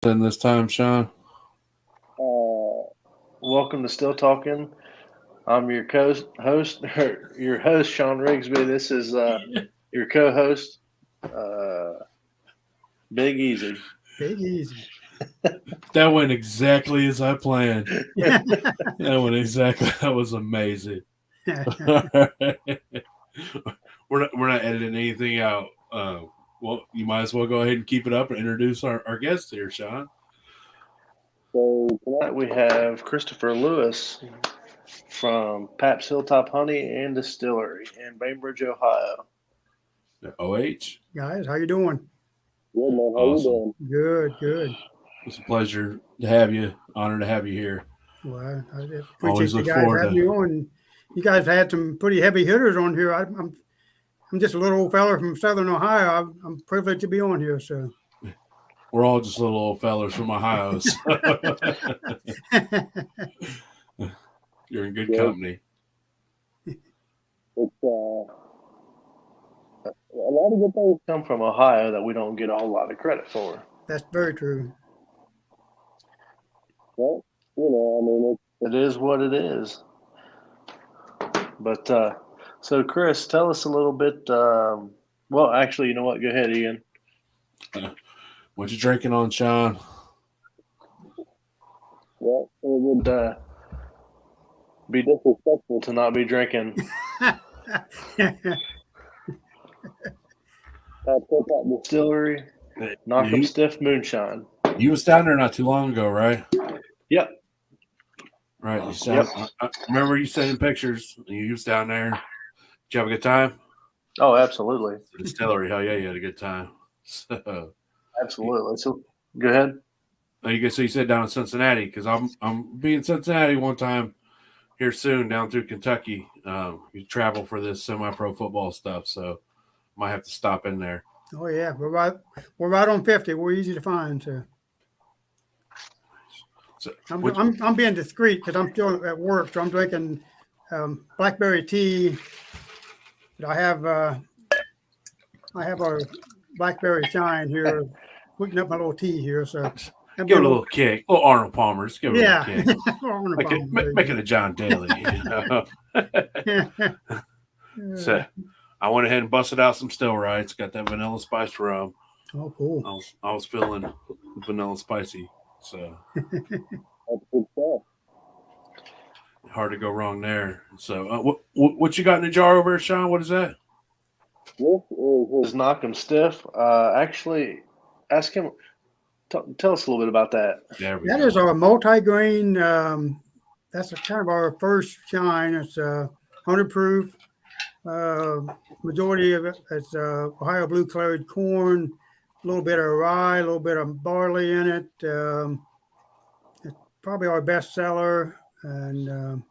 In this time, Sean. Welcome to Still Talking. I'm your host, your host, Sean Rigsby. This is your co-host, uh, Big Easy. Big easy. That went exactly as I planned. That went exactly. That was amazing. we're not editing anything out. Well, you might as well go ahead and keep it up and introduce our guest here, Sean. So tonight we have Christopher Lewis from Paps Hilltop Honey and Distillery in Bainbridge, Ohio. OH. Guys, how you doing? Good man, how Awesome. you Good, good. It's a pleasure to have you. Honored to have you here. Well, I Always appreciate you look guys forward having to. me on. You guys had some pretty heavy hitters on here. I'm just a little old fella from Southern Ohio. I'm privileged to be on here. So We're all just little old fellers from Ohio. So you're in good company. It's a lot of good things come from Ohio that we don't get a whole lot of credit for. That's very true. Well, I mean, it is what it is. But so, Chris, tell us a little bit. Well, actually, you know what? Go ahead, Ian. What you drinking on, Sean? Well, it would be disrespectful to not be drinking Hilltop Distillery, Knock 'em Stiff Moonshine. You was down there not too long ago, right? Yep. Right. You sound, I remember you sending pictures. You was down there. Did you have a good time? Oh, absolutely. The distillery, hell yeah, you had a good time. So, absolutely. So, go ahead. So you said down in Cincinnati because I'm be in Cincinnati one time here soon down through Kentucky. You travel for this semi-pro football stuff, so might have to stop in there. Oh yeah, we're right on 50. We're easy to find. So I'm being discreet because I'm still at work, so I'm drinking blackberry tea. But I have our blackberry shine here, hooking up my little tea here. So give it a little kick, a little Arnold Palmer. Just give it a little kick. Make it a John Daly. So I went ahead and busted out some Still Rights. Got that vanilla spiced rum. Oh, cool. I was feeling vanilla spicy, so that's good stuff. Hard to go wrong there. So what you got in the jar over there, Sean? What is that? This is his Knock 'em Stiff. Actually, ask him. Tell us a little bit about that. That is our multi-grain. That's kind of our first shine. It's 100 proof. Majority of it is Ohio blue claried corn, a little bit of rye, a little bit of barley in it. It's probably our best seller. And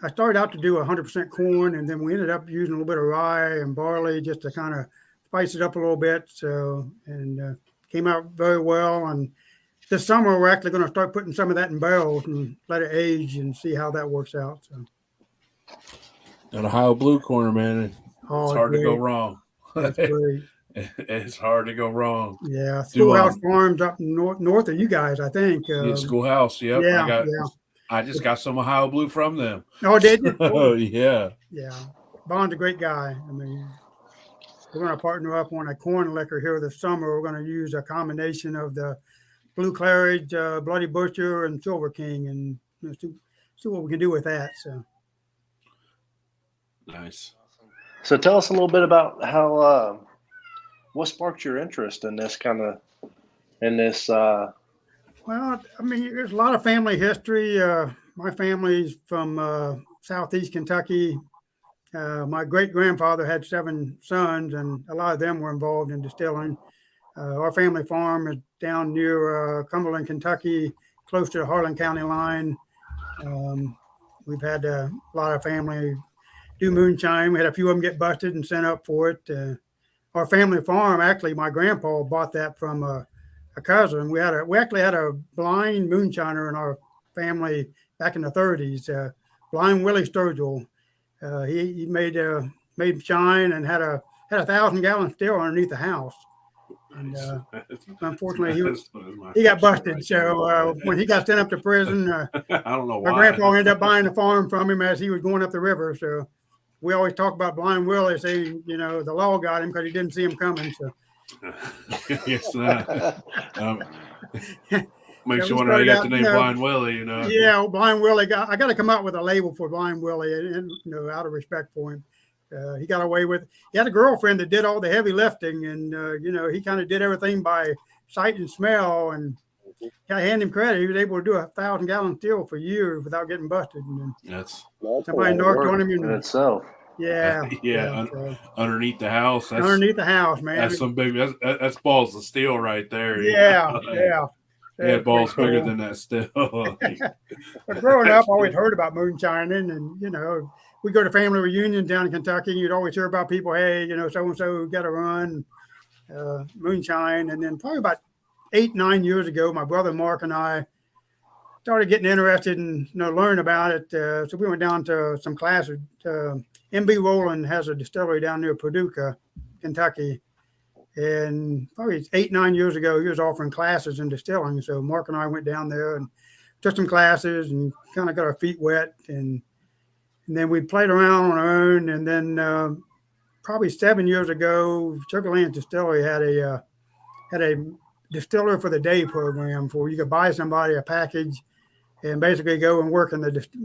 I started out to do 100% corn, and then we ended up using a little bit of rye and barley just to kind of spice it up a little bit. So, and came out very well. And this summer, we're actually going to start putting some of that in barrels and let it age and see how that works out. So. That Ohio blue corner, man. It's hard to go wrong. That's great. It's hard to go wrong. Yeah, Schoolhouse Farms up north of you guys, I think. Schoolhouse, yep. Yeah, I just got some Ohio blue from them. Oh, did you? Oh, yeah. Yeah. Bond's a great guy. I mean, we're going to partner up on a corn liquor here this summer. We're going to use a combination of the Blue Claridge, Bloody Butcher, and Silver King, and see what we can do with that. So. Nice. So tell us a little bit about how what sparked your interest in this well, I mean, there's a lot of family history. My family's from southeast Kentucky. My great-grandfather had 7 sons, and a lot of them were involved in distilling. Our family farm is down near Cumberland, Kentucky, close to the Harlan County line. We've had a lot of family do moonshine. We had a few of them get busted and sent up for it. Our family farm, actually, my grandpa bought that from a cousin. We actually had a blind moonshiner in our family back in the 30s. Blind Willie Sturgill. He made shine and had a 1,000-gallon still underneath the house. And That's unfortunately, my he got first busted. right So there. when he got sent up to prison, I don't know my why. grandpa ended up buying the farm from him as he was going up the river. So we always talk about Blind Willie saying, the law got him because he didn't see him coming. So Yes, makes you we wonder how you started got out, the name Blind Willie. Yeah, Blind Willie. I got to come out with a label for Blind Willie, and out of respect for him. He got away with. He had a girlfriend that did all the heavy lifting, and he kind of did everything by sight and smell. And I hand him credit; he was able to do 1,000-gallon still for years without getting busted. And That's somebody knocked on him in itself. Yeah, underneath the house. That's underneath the house, man. That's some big. That's balls of steel right there. Yeah. He had balls bigger than that still. But growing up, I always heard about moonshining, and we go to family reunions down in Kentucky, and you'd always hear about people, hey, so and so got to run moonshine. And then probably about 8-9 years ago, my brother Mark and I started getting interested in learn about it. So we went down to some classes. MB Rowland has a distillery down near Paducah, Kentucky. And probably 8-9 years ago, he was offering classes in distilling. So Mark and I went down there and took some classes and kind of got our feet wet. And then we played around on our own. And then probably 7 years ago, Sugar Land Distillery had a distiller for the day program where you could buy somebody a package and basically go and work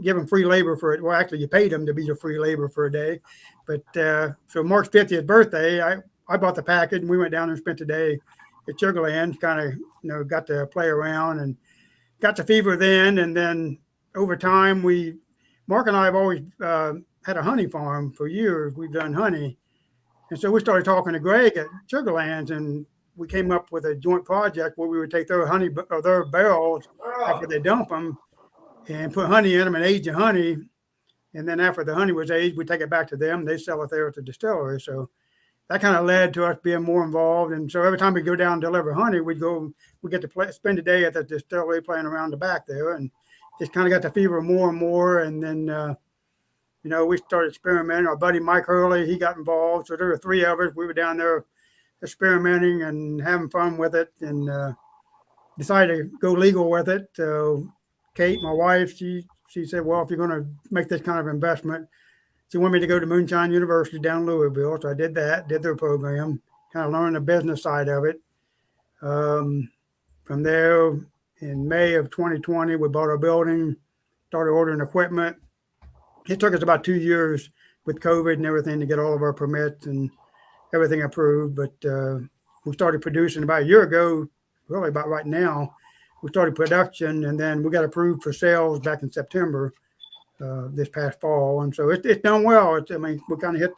give them free labor for it. Well, actually, you paid them to be your free labor for a day. But so Mark's 50th birthday, I bought the package and we went down and spent the day at Sugar Land, kind of, got to play around and got the fever then. And then over time, Mark and I have always had a honey farm for years. We've done honey. And so we started talking to Greg at Sugar Lands, and we came up with a joint project where we would take their honey or their barrels after they dump them and put honey in them and age the honey. And then after the honey was aged, we take it back to them. They sell it there at the distillery. So that kind of led to us being more involved. And so every time we go down and deliver honey, we get to spend a day at the distillery playing around the back there, and just kind of got the fever more and more. And then, we started experimenting. Our buddy Mike Hurley, he got involved. So there were 3 of us. We were down there experimenting and having fun with it, and decided to go legal with it. So Kate, my wife, she said, well, if you're going to make this kind of investment, she wanted me to go to Moonshine University down in Louisville. So I did that, did their program, kind of learned the business side of it. From there, in May of 2020, we bought our building, started ordering equipment. It took us about 2 years with COVID and everything to get all of our permits and everything approved. But we started producing about a year ago, really about right now. We started production, and then we got approved for sales back in September. This past fall, and so it's done well. We kind of hit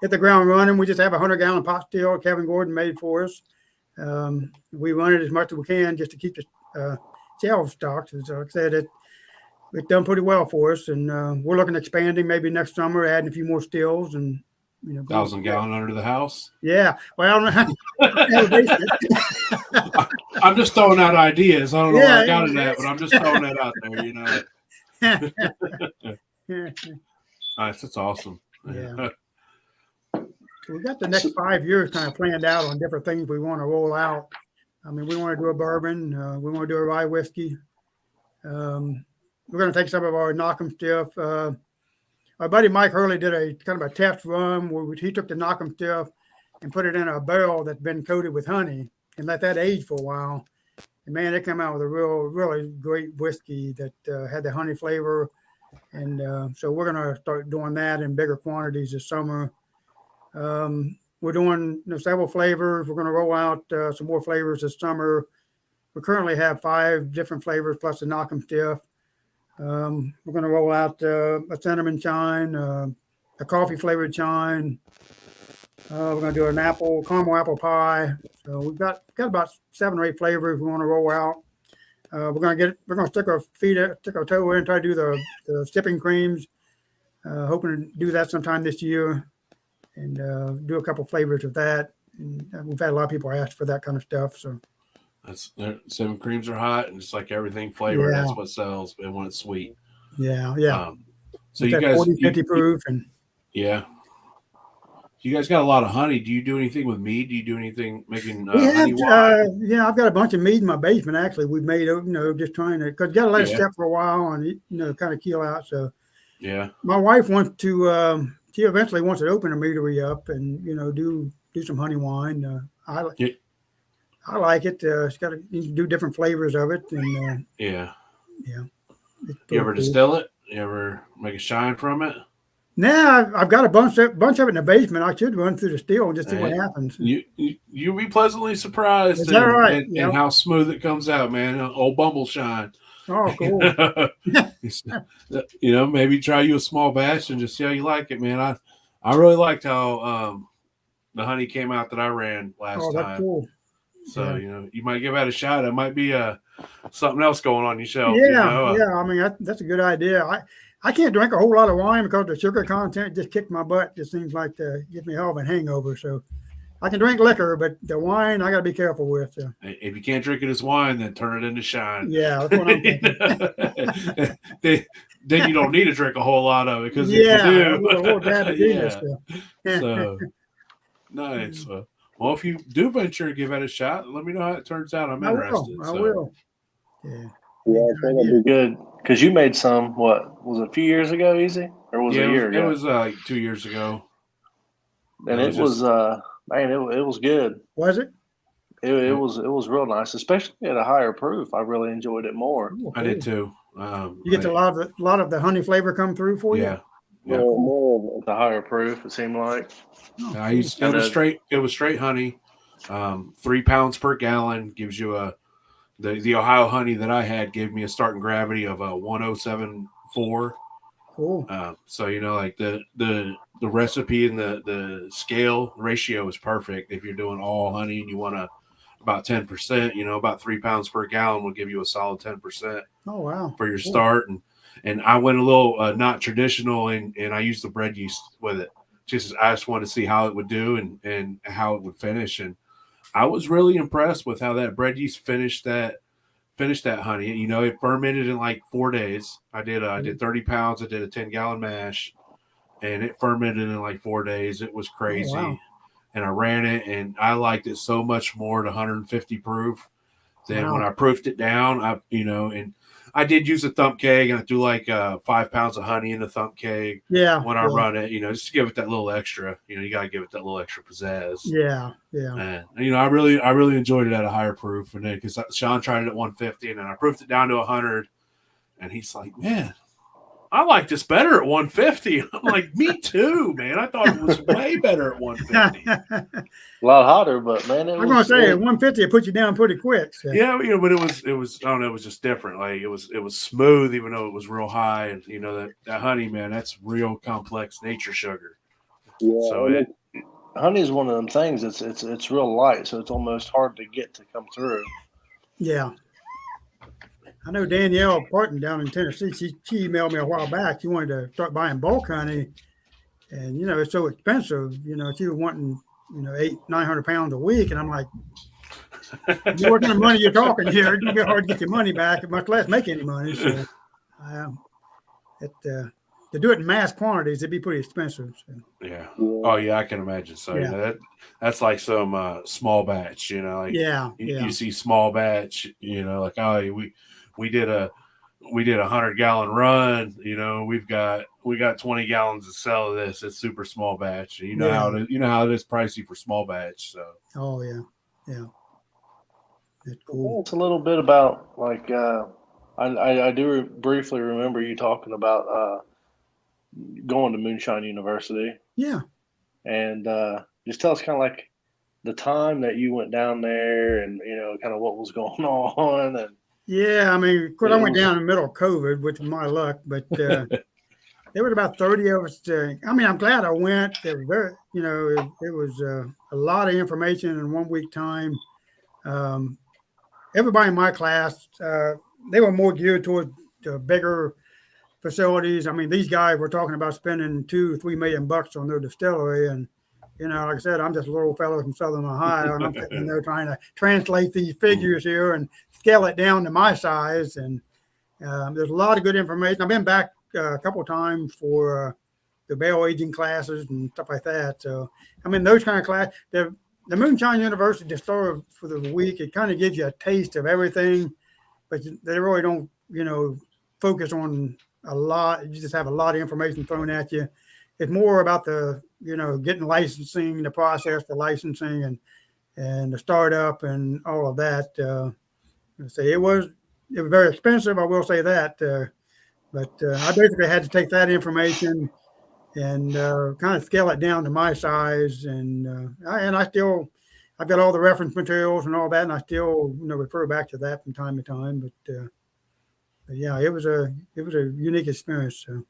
the ground running. We just have a 100-gallon pot still Kevin Gordon made for us. We run it as much as we can just to keep the shelves stocked. And so like I said, it's done pretty well for us, and we're looking at expanding maybe next summer, adding a few more stills, and 1,000-gallon under the house. Yeah, well, I'm just throwing out ideas. I don't know where I got it at, but I'm just throwing that out there. Nice, that's awesome. Yeah. We got the next 5 years kind of planned out on different things we want to roll out. We want to do a bourbon. We want to do a rye whiskey. We're going to take some of our Knock'em Stiff. Our buddy Mike Hurley did a kind of a test run where he took the Knock'em Stiff and put it in a barrel that's been coated with honey and let that age for a while. And man, it came out with a really great whiskey that had the honey flavor. And so we're going to start doing that in bigger quantities this summer. We're doing several flavors. We're going to roll out some more flavors this summer. We currently have 5 different flavors plus the Knock'em Stiff. We're going to roll out a cinnamon shine, a coffee flavored shine. We're going to do an caramel apple pie. So we've got about 7 or 8 flavors we want to roll out. We're going to stick our toe in and try to do the sipping creams. Hoping to do that sometime this year, and do a couple flavors of that. And we've had a lot of people ask for that kind of stuff. So sipping creams are hot, and just like everything flavored, that's what sells. And when it's sweet, yeah. So you guys 40, 50 proof, and yeah. you guys got a lot of honey. Do you do anything with mead? Do you do anything making We have, honey wine? yeah, I've got a bunch of mead in my basement. Actually, we've made, just trying to, because you got to let it Yeah. step for a while and, kind of keel out. So Yeah. my wife wants to, she eventually wants to open a meadery up and, do some honey wine. Yeah. I like it. It's got to do different flavors of it. And Yeah. yeah. You ever distill it? You ever make a shine from it? Nah, I've got a bunch of it in the basement. I should run through the still and just see what happens. You'll be pleasantly surprised. Is that right? And how smooth it comes out, man. Old Bumble Shine. Oh, cool. Maybe try you a small batch and just see how you like it, man. I really liked how the honey came out that I ran last time. That's cool. So, you might give that a shot. It might be something else going on your shelf. Yeah, yeah. I mean, that's a good idea. I can't drink a whole lot of wine because the sugar content just kicked my butt. It seems like to give me a hell of a hangover. So I can drink liquor, but the wine I got to be careful with. So. If you can't drink it as wine, then turn it into shine. Yeah, that's what I'm thinking. then you don't need to drink a whole lot of it because if you do, so nice. Well, if you do venture and give it a shot, let me know how it turns out. I'm interested. I will. Yeah. Yeah, I think that'd be good. Because you made some, what, was it a few years ago, Easy? Or was it a year ago? It was like 2 years ago. And it was man, it was good. Was it? It was real nice, especially at a higher proof. I really enjoyed it more. Oh, cool. I did too. You get a lot of the honey flavor come through for you? Yeah. More at the higher proof, it seemed like. It was straight honey. 3 pounds per gallon gives you the Ohio honey that I had gave me a starting gravity of 107.4. Cool. So like the recipe and the scale ratio is perfect. If you're doing all honey and you want about 10%, about 3 pounds per gallon will give you a solid 10%. Oh wow! For your start, and I went a little not traditional, and I used the bread yeast with it. I just wanted to see how it would do and how it would finish, and I was really impressed with how that bread yeast finished that honey. It fermented in like 4 days. I did 30 pounds. I did a 10-gallon mash, and it fermented in like 4 days. It was crazy. Oh, wow. And I ran it, and I liked it so much more at 150 proof than when I proofed it down. And I did use a thump keg, and I threw like 5 pounds of honey in the thump keg. Yeah. When I run it, just to give it that little extra. You got to give it that little extra pizzazz. Yeah. Yeah. And I really enjoyed it at a higher proof, and then because Sean tried it at 150, and then I proofed it down to 100, and he's like, "Man, I like this better at 150." I'm like, "Me too, man. I thought it was way better at 150." A lot hotter, but man, I'm gonna say at 150 it put you down pretty quick. So. Yeah, but it was I don't know, it was just different. Like it was smooth, even though it was real high, and that honey, man, that's real complex nature sugar. Yeah, so honey is one of them things. It's real light, so it's almost hard to get to come through. Yeah. I know Danielle Parton down in Tennessee. She emailed me a while back. She wanted to start buying bulk honey, and it's so expensive. She was wanting 800-900 pounds a week, and I'm like, what kind of money you're talking here? It's gonna be hard to get your money back, much less make any money. So, to do it in mass quantities, it'd be pretty expensive. So. Yeah. Oh yeah, I can imagine. So that's like some small batch. You see small batch. Like we did a 100-gallon run. We got 20 gallons to sell of this. It's super small batch. How it is. How it is pricey for small batch. So. Oh yeah. That's cool. It's a little bit about like I do briefly remember you talking about going to Moonshine University. Yeah. And just tell us kind of like the time that you went down there, and kind of what was going on. And yeah, I mean, of course, I went down in the middle of COVID, which was my luck, but there was about 30 of us. I'm glad I went. It was very, it was a lot of information in 1 week time. Everybody in my class, they were more geared toward the bigger facilities. I mean, these guys were talking about spending $2-3 million on their distillery, and like I said, I'm just a little fellow from Southern Ohio, and I'm sitting there trying to translate these figures here and scale it down to my size. And there's a lot of good information. I've been back a couple of times for the barrel aging classes and stuff like that. So, I mean, those kind of class, the Moonshine University Distillery for the week, it kind of gives you a taste of everything, but they really don't, focus on a lot. You just have a lot of information thrown at you. It's more about the, getting licensing, the process for licensing and the startup and all of that. Say it was very expensive. I will say that, but I basically had to take that information and kind of scale it down to my size, and I've got all the reference materials and all that, and I still refer back to that from time to time. But yeah, it was a unique experience. So.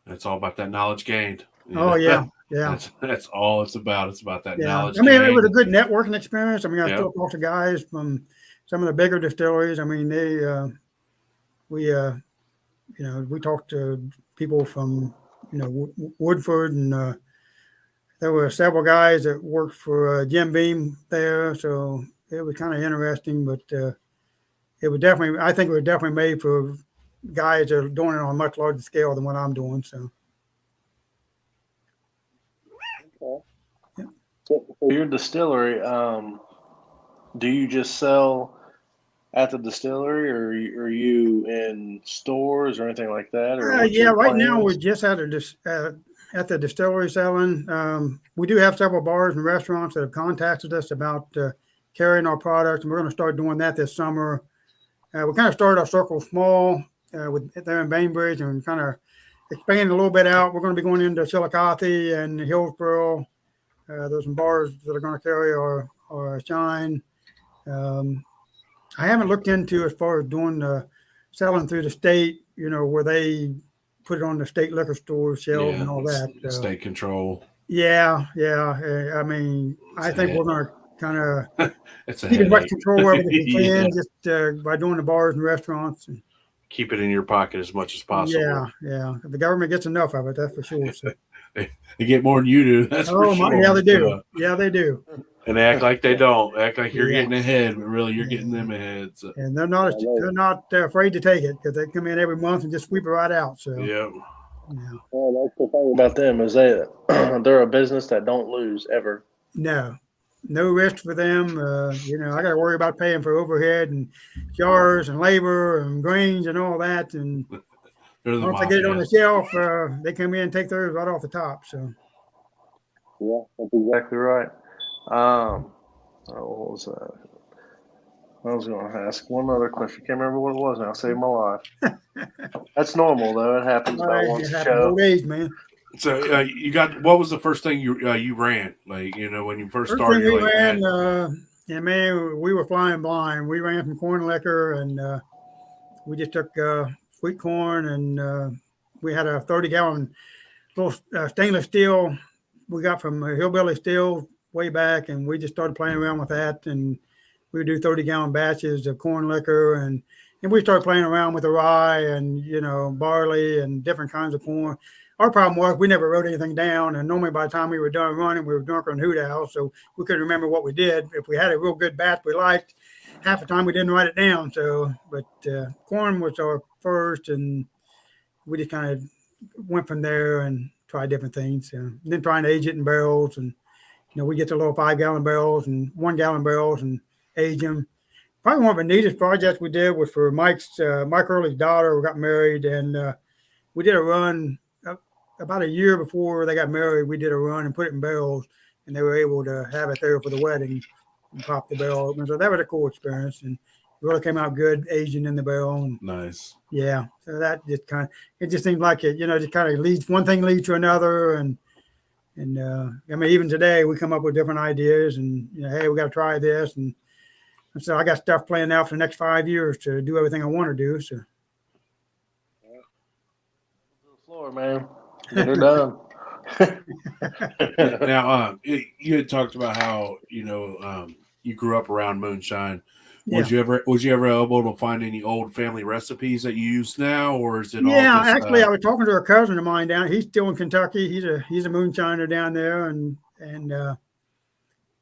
It's all about that knowledge gained. Oh yeah. Yeah, that's all it's about. It's about that knowledge. I mean, it was a good networking experience. I mean, I Yep. still talk to guys from some of the bigger distilleries. I mean, we talked to people from Woodford, and there were several guys that worked for Jim Beam there, so it was kind of interesting. But it was definitely, I think, it was definitely made for guys that are doing it on a much larger scale than what I'm doing. So. So your distillery, do you just sell at the distillery, or are you in stores or anything like that? Or Yeah, right now we're just at the distillery selling. We do have several bars and restaurants that have contacted us about carrying our products, and we're going to start doing that this summer. We kind of started our circle small there in Bainbridge, and kind of expanding a little bit out. We're going to be going into Chillicothe and Hillsborough. There's some bars that are going to carry our shine. I haven't looked into as far as doing selling through the state, where they put it on the state liquor store shelves and all that. State control. Yeah. I mean, I think we're going to kind of keep as much control over it as we can, just by doing the bars and restaurants. And, keep it in your pocket as much as possible. Yeah. The government gets enough of it, that's for sure. So. They get more than you do. That's for sure. Yeah, they do. Yeah, they do. And they act like they don't. Act like you're getting ahead, but really you're getting them ahead. So. And they're not afraid to take it, because they come in every month and just sweep it right out. So yeah. Well, that's the thing about them, is they're a business that don't lose ever. No risk for them. I got to worry about paying for overhead and jars and labor and grains and all that. And once they get it on the shelf, they come in and take theirs right off the top. So. Yeah, that's exactly right. What was that? I was going to ask one other question. Can't remember what it was now. Saved my life. That's normal, though. It happens about once a show. Old age, man. So what was the first thing you ran? Like, when you first started? We ran, we were flying blind. We ran from corn liquor, and we just took sweet corn, and we had a 30-gallon little stainless steel we got from Hillbilly Steel way back, and we just started playing around with that, and we would do 30-gallon batches of corn liquor, and we started playing around with the rye and barley and different kinds of corn. Our problem was we never wrote anything down, and normally by the time we were done running, we were drunk on hoot owl, so we couldn't remember what we did. If we had a real good batch we liked, half the time we didn't write it down. So, but corn was our first, and we just kind of went from there and tried different things. And then trying to age it in barrels, and we get the little 5-gallon barrels and 1-gallon barrels and age them. Probably one of the neatest projects we did was for Mike Early's daughter. We got married, and we did a run about a year before they got married. We did a run and put it in barrels, and they were able to have it there for the wedding and pop the barrel open. So that was a cool experience, and it really came out good aging in the barrel. And nice. Yeah. So that just seemed like it, just kind of leads to another. And I mean, even today we come up with different ideas, and, hey, we got to try this. And so I got stuff planned out for the next 5 years to do everything I want to do. So. Floor, man. Get her done. Now, you had talked about how you grew up around moonshine. Yeah. Was you ever able to find any old family recipes that you use now, or is it? Yeah, all just, actually, I was talking to a cousin of mine down. He's still in Kentucky. He's a moonshiner down there, and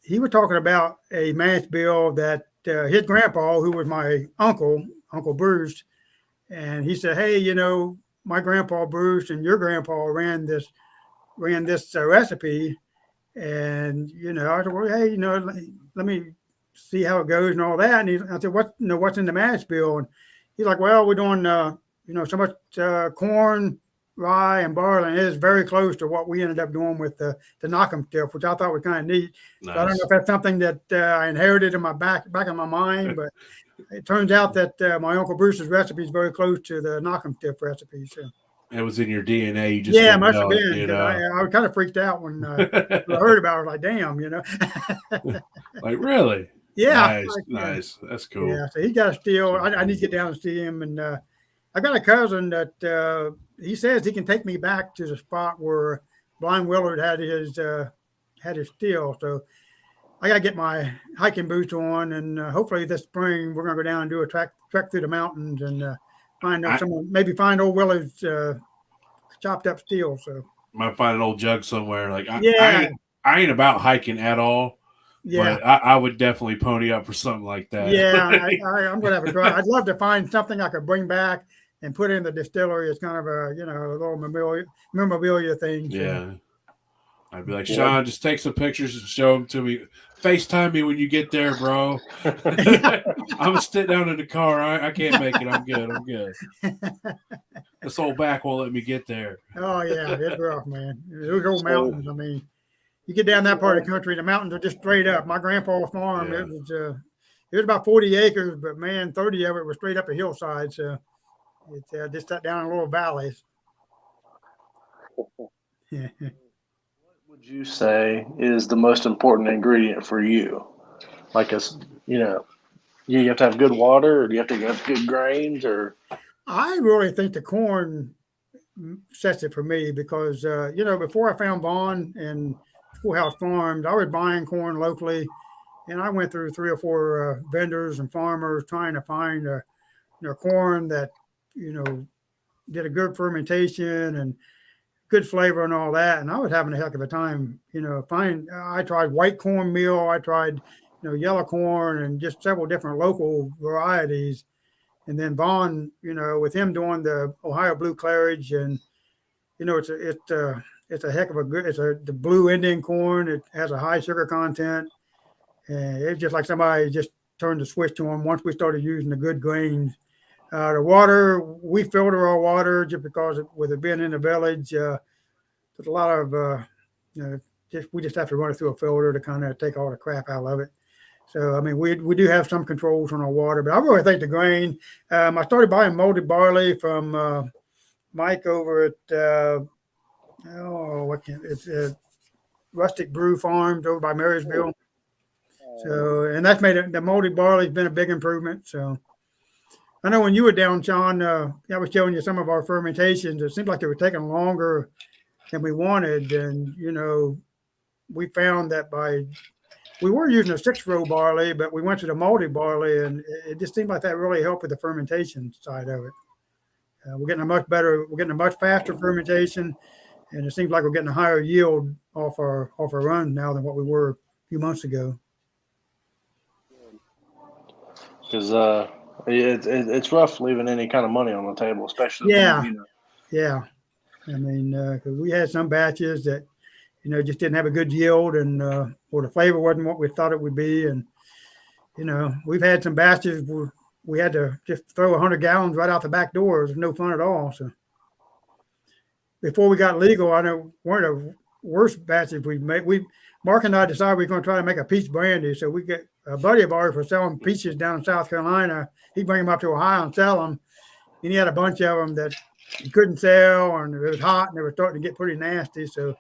he was talking about a mash bill that his grandpa, who was my Uncle Bruce, and he said, hey, my grandpa Bruce and your grandpa ran this recipe, and I said, well, hey, let me see how it goes and all that. And I said, what's in the mash bill? And he's like, well, we're doing so much corn, rye, and barley, and it is very close to what we ended up doing with the knock'em stuff, which I thought was kind of neat. Nice. So I don't know if that's something that I inherited in my back of my mind, but it turns out that my Uncle Bruce's recipe is very close to the knock'em stiff recipe. So it was in your DNA. You just it didn't must know have it, been. I was kind of freaked out when I heard about it. I was like, damn, Like, really? Yeah, Nice. That's cool. Yeah, so he got a still. I need to get down and see him, and I got a cousin that he says he can take me back to the spot where Blind Willard had his still. So I got to get my hiking boots on, and hopefully this spring we're going to go down and do a trek through the mountains and find old Willard's chopped up steel. So might find an old jug somewhere. Like I ain't about hiking at all. Yeah, but I would definitely pony up for something like that. Yeah, I'm going to have a try. I'd love to find something I could bring back and put in the distillery. It's kind of a a little memorabilia thing. So. Yeah, I'd be like, Sean, just take some pictures and show them to me. FaceTime me when you get there, bro. I'm gonna sit down in the car. I can't make it. I'm good. This old back won't let me get there. Oh yeah, it's rough, man. Those old mountains. I mean. You get down that part of the country, the mountains are just straight up. My grandpa's farm, it was about 40 acres, but man, 30 of it was straight up a hillside. So it just sat down in little valleys. What would you say is the most important ingredient for you? Like you have to have good water, or do you have to have good grains, or? I really think the corn sets it for me because before I found Vaughn and Schoolhouse Farms, I was buying corn locally, and I went through 3 or 4 vendors and farmers trying to find corn that did a good fermentation and good flavor and all that. And I was having a heck of a time. I tried white corn meal, I tried yellow corn, and just several different local varieties. And then Vaughn, with him doing the Ohio Blue Claridge, and it's a heck of a good. The blue Indian corn. It has a high sugar content, and it's just like somebody just turned the switch to them once we started using the good grains. The water, we filter our water just because with it being in the village, there's a lot of we just have to run it through a filter to kind of take all the crap out of it. So I mean, we do have some controls on our water, but I really think the grain. I started buying malted barley from Mike over at. It's Rustic Brew Farms over by Marysville. So, and that's made the malted barley's been a big improvement. So, I know when you were down, Sean, I was showing you some of our fermentations. It seemed like they were taking longer than we wanted, and we found that we were using a 6-row barley, but we went to the malted barley, and it just seemed like that really helped with the fermentation side of it. We're getting a much faster fermentation. And it seems like we're getting a higher yield off our run now than what we were a few months ago. Because it's rough leaving any kind of money on the table, especially. Yeah. I mean, because we had some batches that just didn't have a good yield, and or the flavor wasn't what we thought it would be, and we've had some batches where we had to just throw 100 gallons right out the back door. It was no fun at all. So. Before we got legal, I know one of the worst batches we made. Mark and I decided we were going to try to make a peach brandy. So we get a buddy of ours for selling peaches down in South Carolina. He'd bring them up to Ohio and sell them. And he had a bunch of them that he couldn't sell, and it was hot, and they were starting to get pretty nasty. So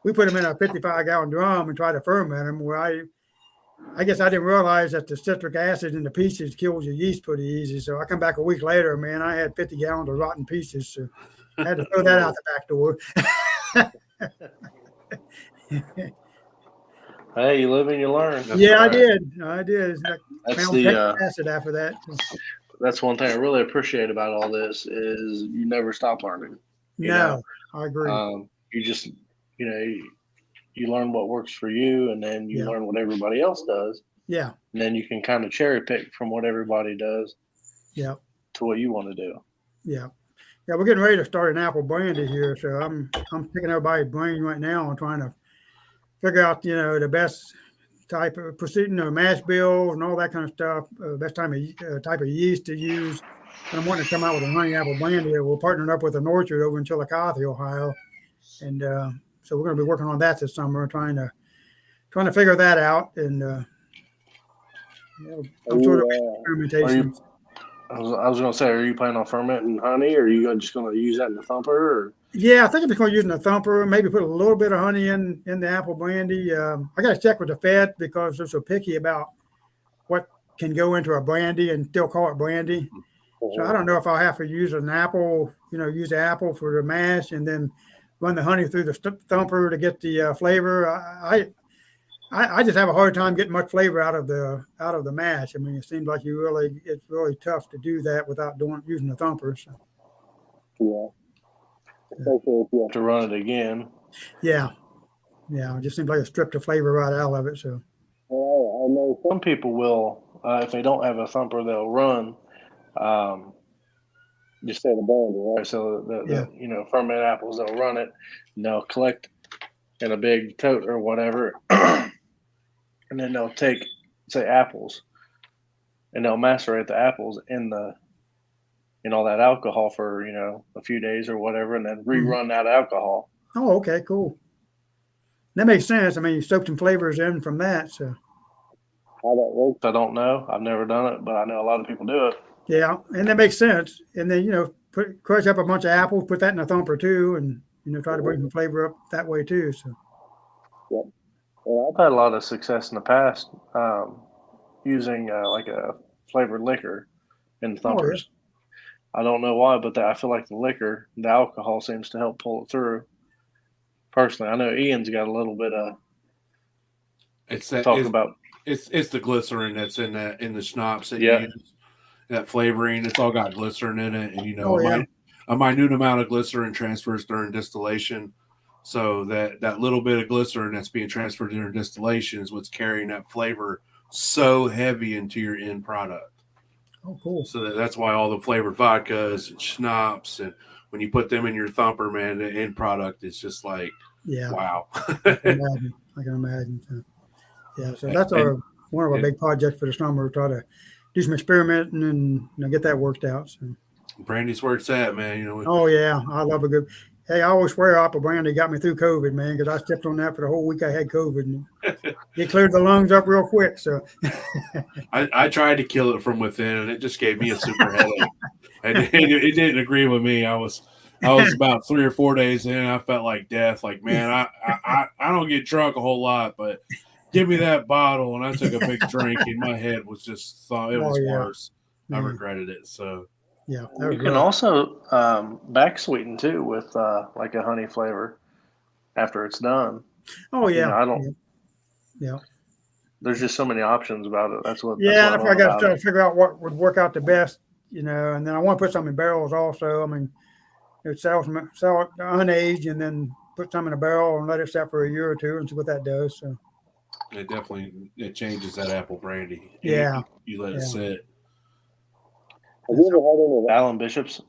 we put them in a 55-gallon drum and tried to ferment them. Where I guess I didn't realize that the citric acid in the peaches kills your yeast pretty easy. So I come back a week later, man, I had 50 gallons of rotten peaches. So I had to throw that out the back door. Hey, you live and you learn. I did. That's acid after that. That's one thing I really appreciate about all this is you never stop learning. I agree. You just, you learn what works for you, and then you learn what everybody else does. Yeah. And then you can kind of cherry pick from what everybody does. Yeah. To what you want to do. Yeah. Yeah, we're getting ready to start an apple brandy here, so I'm picking everybody's brain right now and trying to figure out the best type of proceeding, mash bills and all that kind of stuff. Best type of yeast to use. And I'm wanting to come out with a honey apple brandy. We're partnering up with an orchard over in Chillicothe, Ohio, and so we're going to be working on that this summer, trying to figure that out. And I'm sure there'll be experimentations. I was going to say, are you planning on fermenting honey, or are you just going to use that in the thumper? Or? Yeah, I think I'm just going to use a thumper. Maybe put a little bit of honey in the apple brandy. I got to check with the Fed because they're so picky about what can go into a brandy and still call it brandy. So I don't know if I'll have to use an apple, use the apple for the mash and then run the honey through the thumper to get the flavor. I just have a hard time getting much flavor out of the mash. I mean, it seems like it's really tough to do that without using the thumper. So. Yeah. Especially if you have to run it again. Yeah. Yeah. It just seems like it stripped the flavor right out of it. So. Well, I know some people will, if they don't have a thumper, they'll run. Just say the brandy, right? So the fermented apples, they'll run it, and they'll collect in a big tote or whatever, and then they'll take, say, apples, and they'll macerate the apples in all that alcohol for a few days or whatever, and then rerun that alcohol. Oh, okay, cool. That makes sense. I mean, you soak some flavors in from that, so. How that works, I don't know. I've never done it, but I know a lot of people do it. Yeah, and that makes sense. And then crush up a bunch of apples, put that in a thumper too, and try to bring some flavor up that way too. So. Yep. Well, I've had a lot of success in the past using like a flavored liquor in the thumpers. Oh, yeah. I don't know why, but I feel like the alcohol seems to help pull it through. Personally, I know Ian's got a little bit of. It's the glycerin that's in the schnapps that you use. That flavoring, it's all got glycerin in it, and a minute amount of glycerin transfers during distillation. So that little bit of glycerin that's being transferred during distillation is what's carrying that flavor so heavy into your end product. Oh, cool. So that's why all the flavored vodkas and schnapps, and when you put them in your thumper, man, the end product is just like, wow. I can imagine. So, yeah, so that's one of our big projects for the summer. We try to do some experimenting and get that worked out. So. Brandy's where it's at, man. Oh yeah, I love a good. Hey, I always swear apple brandy got me through COVID, man, because I stepped on that for the whole week I had COVID. And it cleared the lungs up real quick. So I tried to kill it from within, and it just gave me a super headache. And it didn't agree with me. I was about 3 or 4 days in. I felt like death. Like, man, I don't get drunk a whole lot, but give me that bottle. And I took a big drink, and my head was just worse. I regretted it. So. Yeah, you can also back sweeten too with like a honey flavor after it's done. Oh yeah, Yeah. There's just so many options about it. That's what. Yeah, that's why I got to try to figure out what would work out the best, and then I want to put some in barrels also. I mean, sell it unaged, and then put some in a barrel and let it sit for a year or two and see what that does. So. It changes that apple brandy. Yeah, you let it sit. Have you ever had any of Alan Bishop's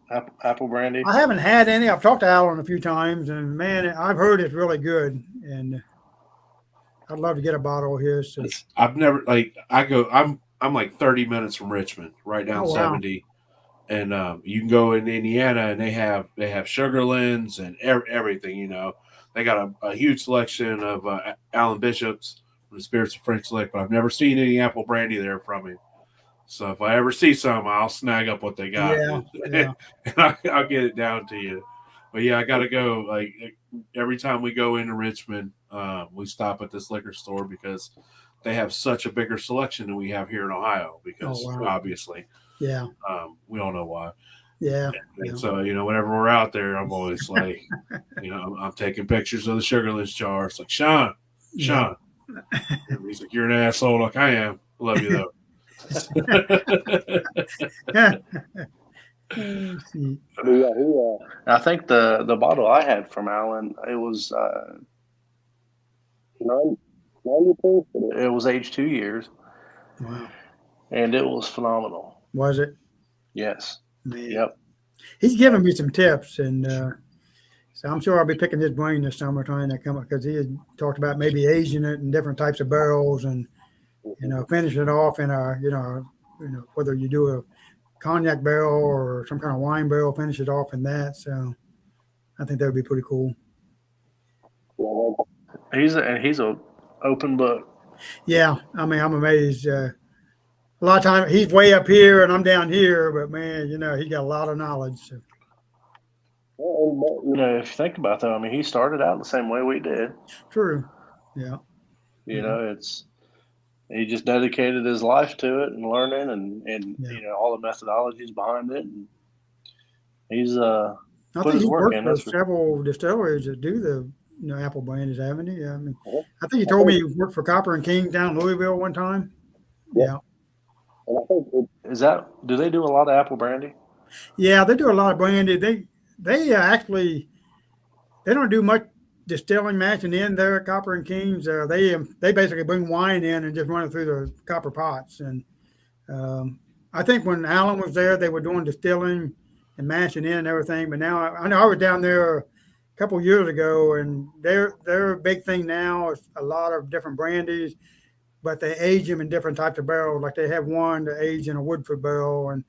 apple brandy? I haven't had any. I've talked to Alan a few times, and man, I've heard it's really good. And I'd love to get a bottle of his. So. I've never I'm like 30 minutes from Richmond, right down 70, and you can go in Indiana, and they have Sugarlands and everything. They got a huge selection of Alan Bishop's from the Spirits of French Lick, but I've never seen any apple brandy there from him. So if I ever see some, I'll snag up what they got, and I'll get it down to you. But yeah, I got to go. Like every time we go into Richmond, we stop at this liquor store because they have such a bigger selection than we have here in Ohio. Because obviously, we all know why. Yeah. And so whenever we're out there, I'm always like, I'm taking pictures of the Sugarlands jar. It's like Sean. And he's like, you're an asshole, like I am. I love you though. I think the bottle I had from Alan, it was 90 proof. It was aged 2 years. Wow. And it was phenomenal. Was it? Yes. Man. Yep. He's given me some tips, and so I'm sure I'll be picking his brain this summer trying to come up because he had talked about maybe aging it in different types of barrels and finish it off in a whether you do a cognac barrel or some kind of wine barrel, finish it off in that. So I think that would be pretty cool. He's a open book. Yeah, I mean, I'm amazed. A lot of times he's way up here and I'm down here, but man, he got a lot of knowledge. So. If you think about that, I mean, he started out the same way we did. True. Yeah. He just dedicated his life to it and learning and all the methodologies behind it. And he's I think he's worked for several distilleries that do the apple brandies, haven't he? I mean, I think he told me he worked for Copper and King down in Louisville one time. Yeah. And I think do they do a lot of apple brandy? Yeah, they do a lot of brandy. They actually they don't do much distilling matching in there at Copper and Kings. They basically bring wine in and just run it through the copper pots. And I think when Alan was there, they were doing distilling and mashing in and everything. But now I know I was down there a couple of years ago, and their big thing now is a lot of different brandies, but they age them in different types of barrels. Like they have one to age in a Woodford barrel, and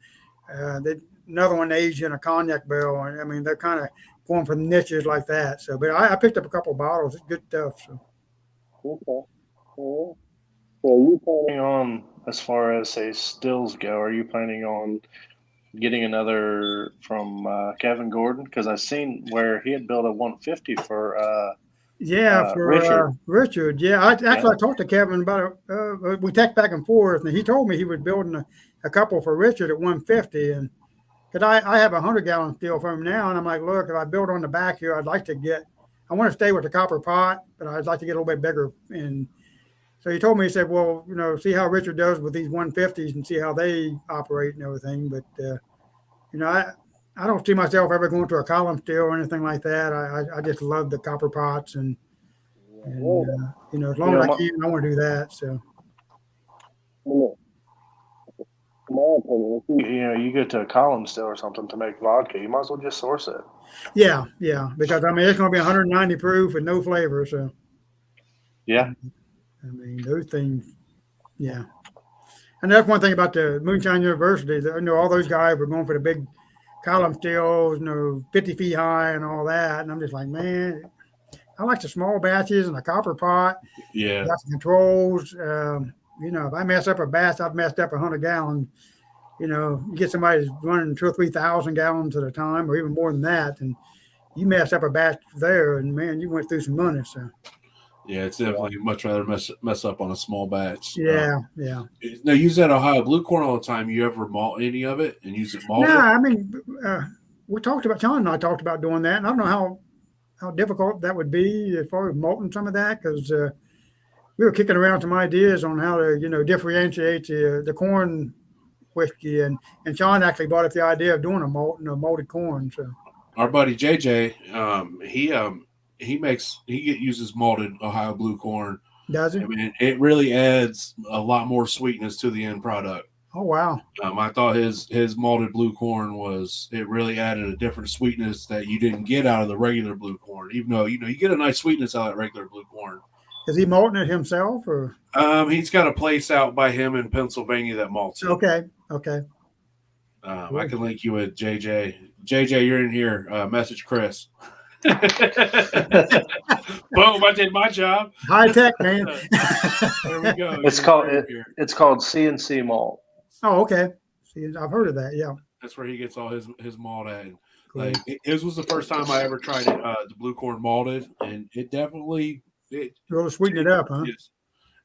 another one aged in a cognac barrel. And I mean, they're kind of going for niches like that. So, but I picked up a couple of bottles. It's good stuff. So. Okay. So are you planning on, as far as say stills go, are you planning on getting another from Kevin Gordon? Because I've seen where he had built a 150 for Richard. Richard. Yeah, I talked to Kevin about it. We text back and forth, and he told me he was building a couple for Richard at 150, and because I have a 100-gallon still from him now, and I'm like, look, if I build on the back here, I want to stay with the copper pot, but I'd like to get a little bit bigger. And so he told me, he said, well, see how Richard does with these 150s and see how they operate and everything. But, I don't see myself ever going to a column still or anything like that. I just love the copper pots and as long as I can, I want to do that. So. My opinion, if you go to a column still or something to make vodka, you might as well just source it. Yeah, because I mean it's going to be 190 proof and no flavor, so. Yeah. I mean those things, yeah. And that's one thing about the Moonshine University. All those guys were going for the big column stills, 50 feet high and all that, and I'm just like, man, I like the small batches and a copper pot. Yeah. Got the controls. If I mess up a batch, I've messed up 100 gallons. You get somebody running 2,000 or 3,000 gallons at a time, or even more than that, and you mess up a batch there, and man, you went through some money. So. Yeah, it's definitely much rather mess up on a small batch. Yeah. Now, use that Ohio Blue Corn all the time. You ever malt any of it and use it malted? No, I mean, John and I talked about doing that, and I don't know how difficult that would be as far as malting some of that, because we were kicking around some ideas on how to, differentiate the corn whiskey, and Sean actually brought up the idea of doing a malted corn. So our buddy JJ, he uses malted Ohio Blue Corn. Does he? I mean, it really adds a lot more sweetness to the end product. Oh wow! I thought his malted blue corn it really added a different sweetness that you didn't get out of the regular blue corn. Even though you get a nice sweetness out of regular blue corn. Is he malting it himself, or? He's got a place out by him in Pennsylvania that malts it. Okay. I can link you with JJ. JJ, you're in here. Message Chris. Boom! I did my job. High tech, man. There we go. It's called CNC malt. Oh, okay. See, I've heard of that. Yeah. That's where he gets all his malt at. Like his was the first time I ever tried it, the blue corn malted, and it definitely really sweeten it up, huh?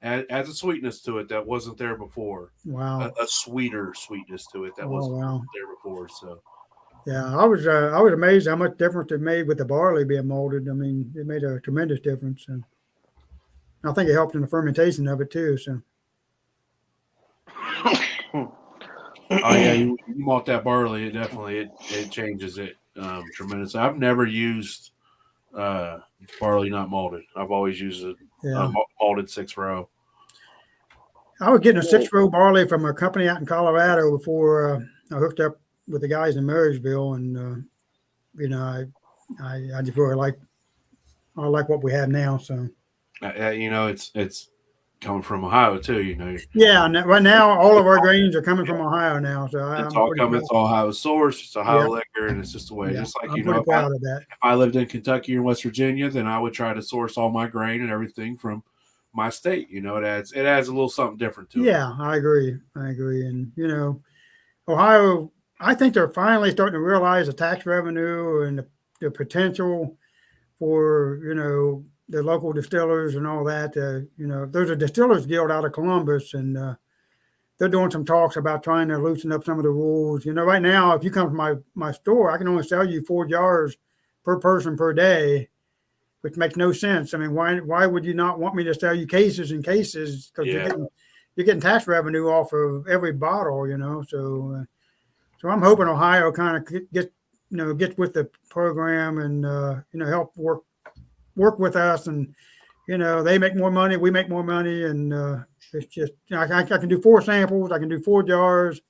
Adds a sweetness to it that wasn't there before. Wow. A sweeter sweetness to it that wasn't there before. So. Yeah, I was amazed how much difference it made with the barley being malted. I mean, it made a tremendous difference. And I think it helped in the fermentation of it too. So. Oh yeah, you malt that barley, it changes it tremendously. I've never used barley not malted. I've always used a malted 6-row. I was getting a 6-row barley from a company out in Colorado before I hooked up with the guys in Marysville, and I just really like what we have now. So it's coming from Ohio too. yeah, right now all of our grains are coming from Ohio now. So It's I'm all pretty coming. proud. It's Ohio source. It's Ohio Yeah. liquor, and it's just the way. Yeah, Just like I'm pretty proud of that. if I lived in Kentucky or West Virginia, then I would try to source all my grain and everything from my state. It adds a little something different to it. Yeah, I agree. And Ohio, I think they're finally starting to realize the tax revenue and the potential for the local distillers and all that. There's a distillers guild out of Columbus, and they're doing some talks about trying to loosen up some of the rules. Right now, if you come to my store, I can only sell you 4 jars per person per day, which makes no sense. I mean, why would you not want me to sell you cases and cases? Because you're getting tax revenue off of every bottle, So I'm hoping Ohio kind of gets with the program and help work with us, and they make more money, we make more money, and it's just I can do 4 samples, I can do 4 jars.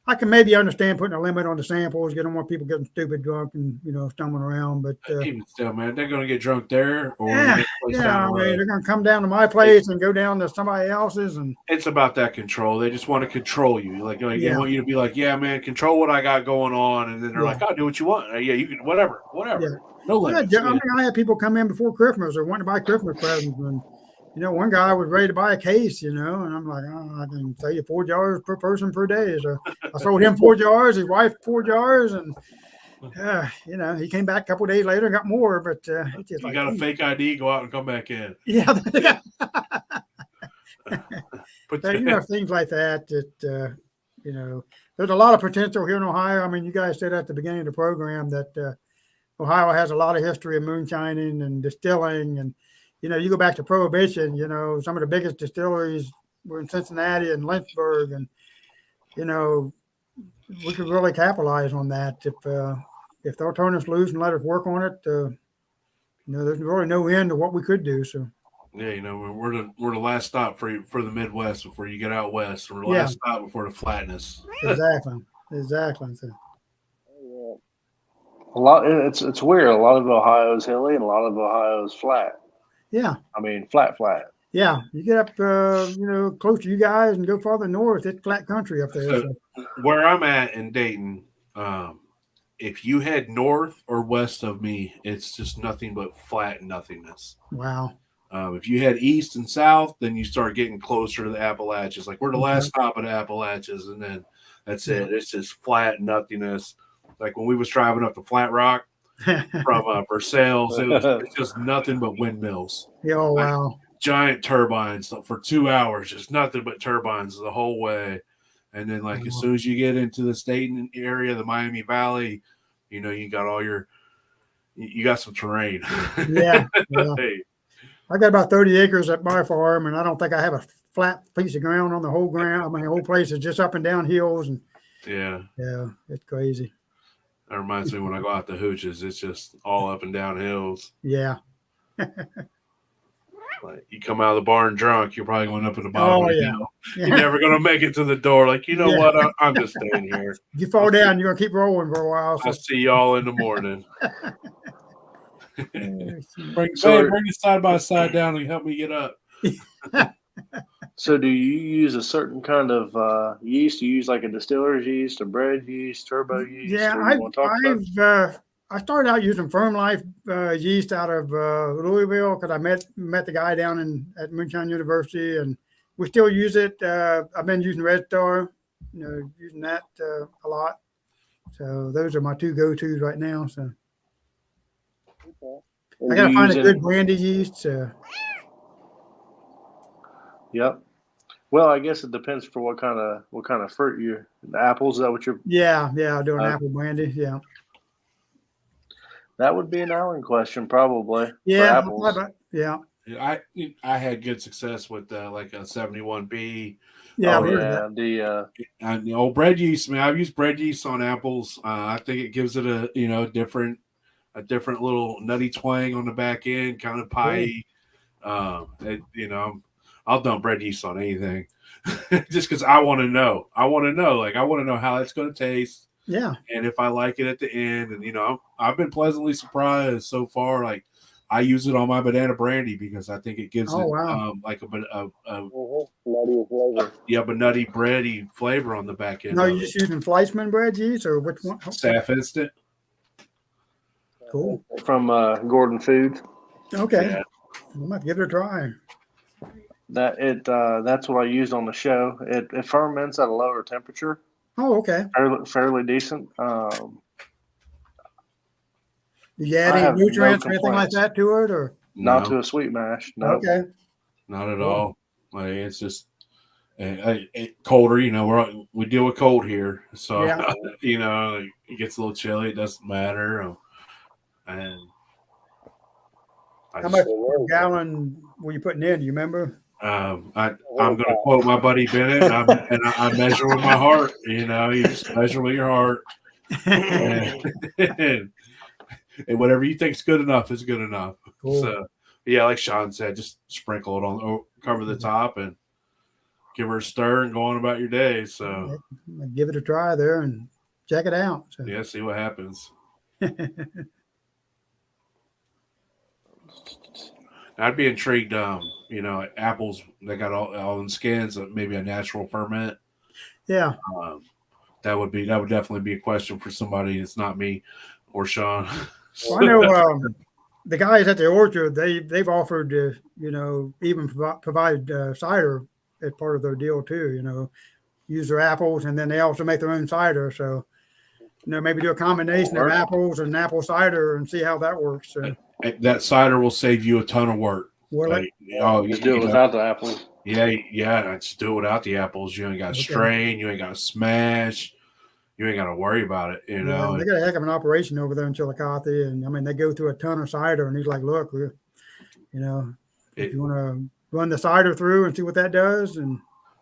I can maybe understand putting a limit on the samples, get more people getting stupid drunk and stumbling around. But even still, man, they're going to get drunk there, or yeah, they're going to come down to my place and go down to somebody else's, and it's about that control. They just want to control you. They want you to be like, yeah, man, control what I got going on, and then they're like, I'll do what you want. Yeah, you can whatever. Yeah. No limits. I had people come in before Christmas or wanting to buy Christmas presents, and one guy was ready to buy a case, and I'm like, I can sell you 4 jars per person per day. So I sold him 4 jars, his wife 4 jars, and he came back a couple of days later and got more. But it's just you got a fake ID, go out and come back in. Yeah. Things like that. There's a lot of potential here in Ohio. I mean, you guys said at the beginning of the program that Ohio has a lot of history of moonshining and distilling, and you go back to Prohibition. Some of the biggest distilleries were in Cincinnati and Lynchburg, and we could really capitalize on that if they'll turn us loose and let us work on it. There's really no end to what we could do. So. Yeah, we're the last stop for the Midwest before you get out west. We're the last stop before the flatness. Exactly. So. A lot. It's weird. A lot of Ohio is hilly, and a lot of Ohio is flat. Yeah. I mean, flat. Yeah, you get up, close to you guys and go farther north. It's flat country up there. So where I'm at in Dayton, if you head north or west of me, it's just nothing but flat nothingness. Wow. If you head east and south, then you start getting closer to the Appalachians. Like we're the last stop of the Appalachians, and then that's it. It's just flat nothingness. Like when we was driving up to Flat Rock from Versailles, it's just nothing but windmills. Oh, wow. Giant turbines for 2 hours, just nothing but turbines the whole way. And then as soon as you get into the Dayton area, the Miami Valley, you got you got some terrain. Yeah. Hey. I got about 30 acres at my farm, and I don't think I have a flat piece of ground on the whole ground. I mean, the whole place is just up and down hills, and yeah, it's crazy. That reminds me when I go out to Hooches, it's just all up and down hills. Yeah. Like you come out of the barn drunk, you're probably going up at the bottom. Oh, yeah. You're never going to make it to the door. Like, what? I'm just staying here. If you fall down, you're going to keep rolling for a while. So. I'll see y'all in the morning. Bring it side by side down and help me get up. So do you use a certain kind of yeast? Do you use like a distiller's yeast, a bread yeast, turbo yeast? Yeah, I started out using Firm Life yeast out of Louisville because I met the guy down at Moonshine University, and we still use it. I've been using Red Star, using that a lot. So those are my 2 go-tos right now. So I got to find a good brandy yeast. Yep. Well, I guess it depends for what kind of fruit the apples. Is that what you're? Yeah, doing apple brandy. Yeah. That would be an Allen question, probably. Yeah, yeah. I had good success with like a 71B. Yeah, the old bread yeast. I mean, I've used bread yeast on apples. I think it gives it a different little nutty twang on the back end, kind of pie. I'll dump bread yeast on anything, just because I want to know. I want to know how it's going to taste. Yeah. And if I like it at the end, and I've been pleasantly surprised so far. Like I use it on my banana brandy because I think it gives Oh it wow. like Nutty flavor. but nutty bready flavor on the back end No, of you it. just using Fleischmann bread yeast or which one? Staff Instant. Cool. From Gordon Foods. Okay. Yeah. I might give it a try. That's what I used on the show. It ferments at a lower temperature, Oh, okay. fairly decent. Did you add I any have no nutrients or anything like complaints. that to it, or? Not No, to a sweet mash. No. Okay. not at Cool. all. Like it's just colder. We deal with cold here, so Yeah. it gets a little chilly. It doesn't matter, and How much per gallon were you putting in? Do you remember? I'm going to quote my buddy Bennett, and I measure with my heart. You just measure with your heart, and whatever you think's good enough is good enough. Cool. So, yeah, like Sean said, just sprinkle it on, cover the top, and give her a stir, and go on about your day. So, give it a try there and check it out. So. yeah, see what happens. I'd be intrigued. Apples they got all in skins, maybe a natural ferment. Yeah. That would definitely be a question for somebody. It's not me or Sean. Well, I know the guys at the orchard. They've offered to even provide cider as part of their deal too. Use their apples and then they also make their own cider. So maybe do a combination of apples and apple cider and see how that works. So. That cider will save you a ton of work. Just do it without the apples. Yeah. Just do it without the apples. You ain't got to strain. You ain't got to smash. You ain't got to worry about it. They got a heck of an operation over there in Chillicothe, and I mean they go through a ton of cider. And he's like, "Look, if you want to run the cider through and see what that does, and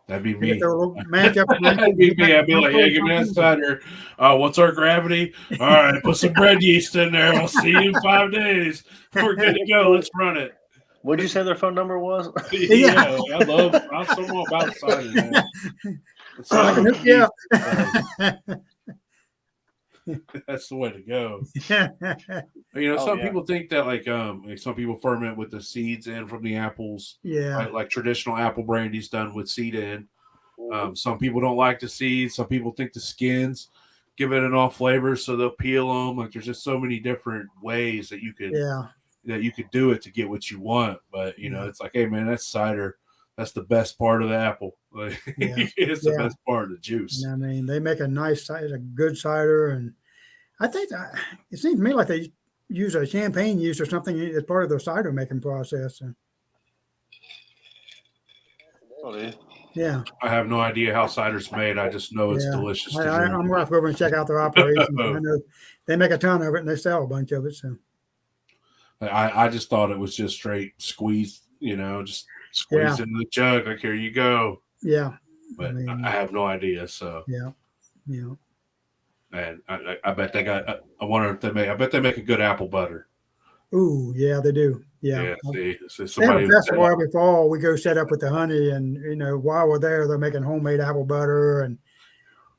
that'd be me. Matchup. That'd be me. I'd be like, "Yeah, give me that cider. What's our gravity? All right, put some bread yeast in there. I'll see you in 5 days. We're good to go. Let's run it." What'd you say their phone number was? Yeah, I'm so about cider. Yeah. That's the way to go. Some people think that like some people ferment with the seeds in from the apples. Yeah. Like traditional apple brandy's done with seed in. Some people don't like the seeds. Some people think the skins give it an off flavor, so they'll peel them. Like there's just so many different ways that you could do it to get what you want. But it's like, hey man, that's cider. That's the best part of the apple. Like, it's the best part of the juice. I mean, they make a good cider, and I think it seems to me like they use a champagne yeast or something as part of their cider making process. So. Yeah. I have no idea how cider's made. I just know it's delicious. I'm going to have to go over and check out their operation. I know they make a ton of it, and they sell a bunch of it. So. I just thought it was just straight squeeze, just squeeze into the jug. Like, here you go. Yeah. But I have no idea. So yeah. And I bet they got. I wonder if I bet they make a good apple butter. Ooh, yeah, they do. Yeah. See, they have a festival every fall. We go set up with the honey, and while we're there, they're making homemade apple butter. And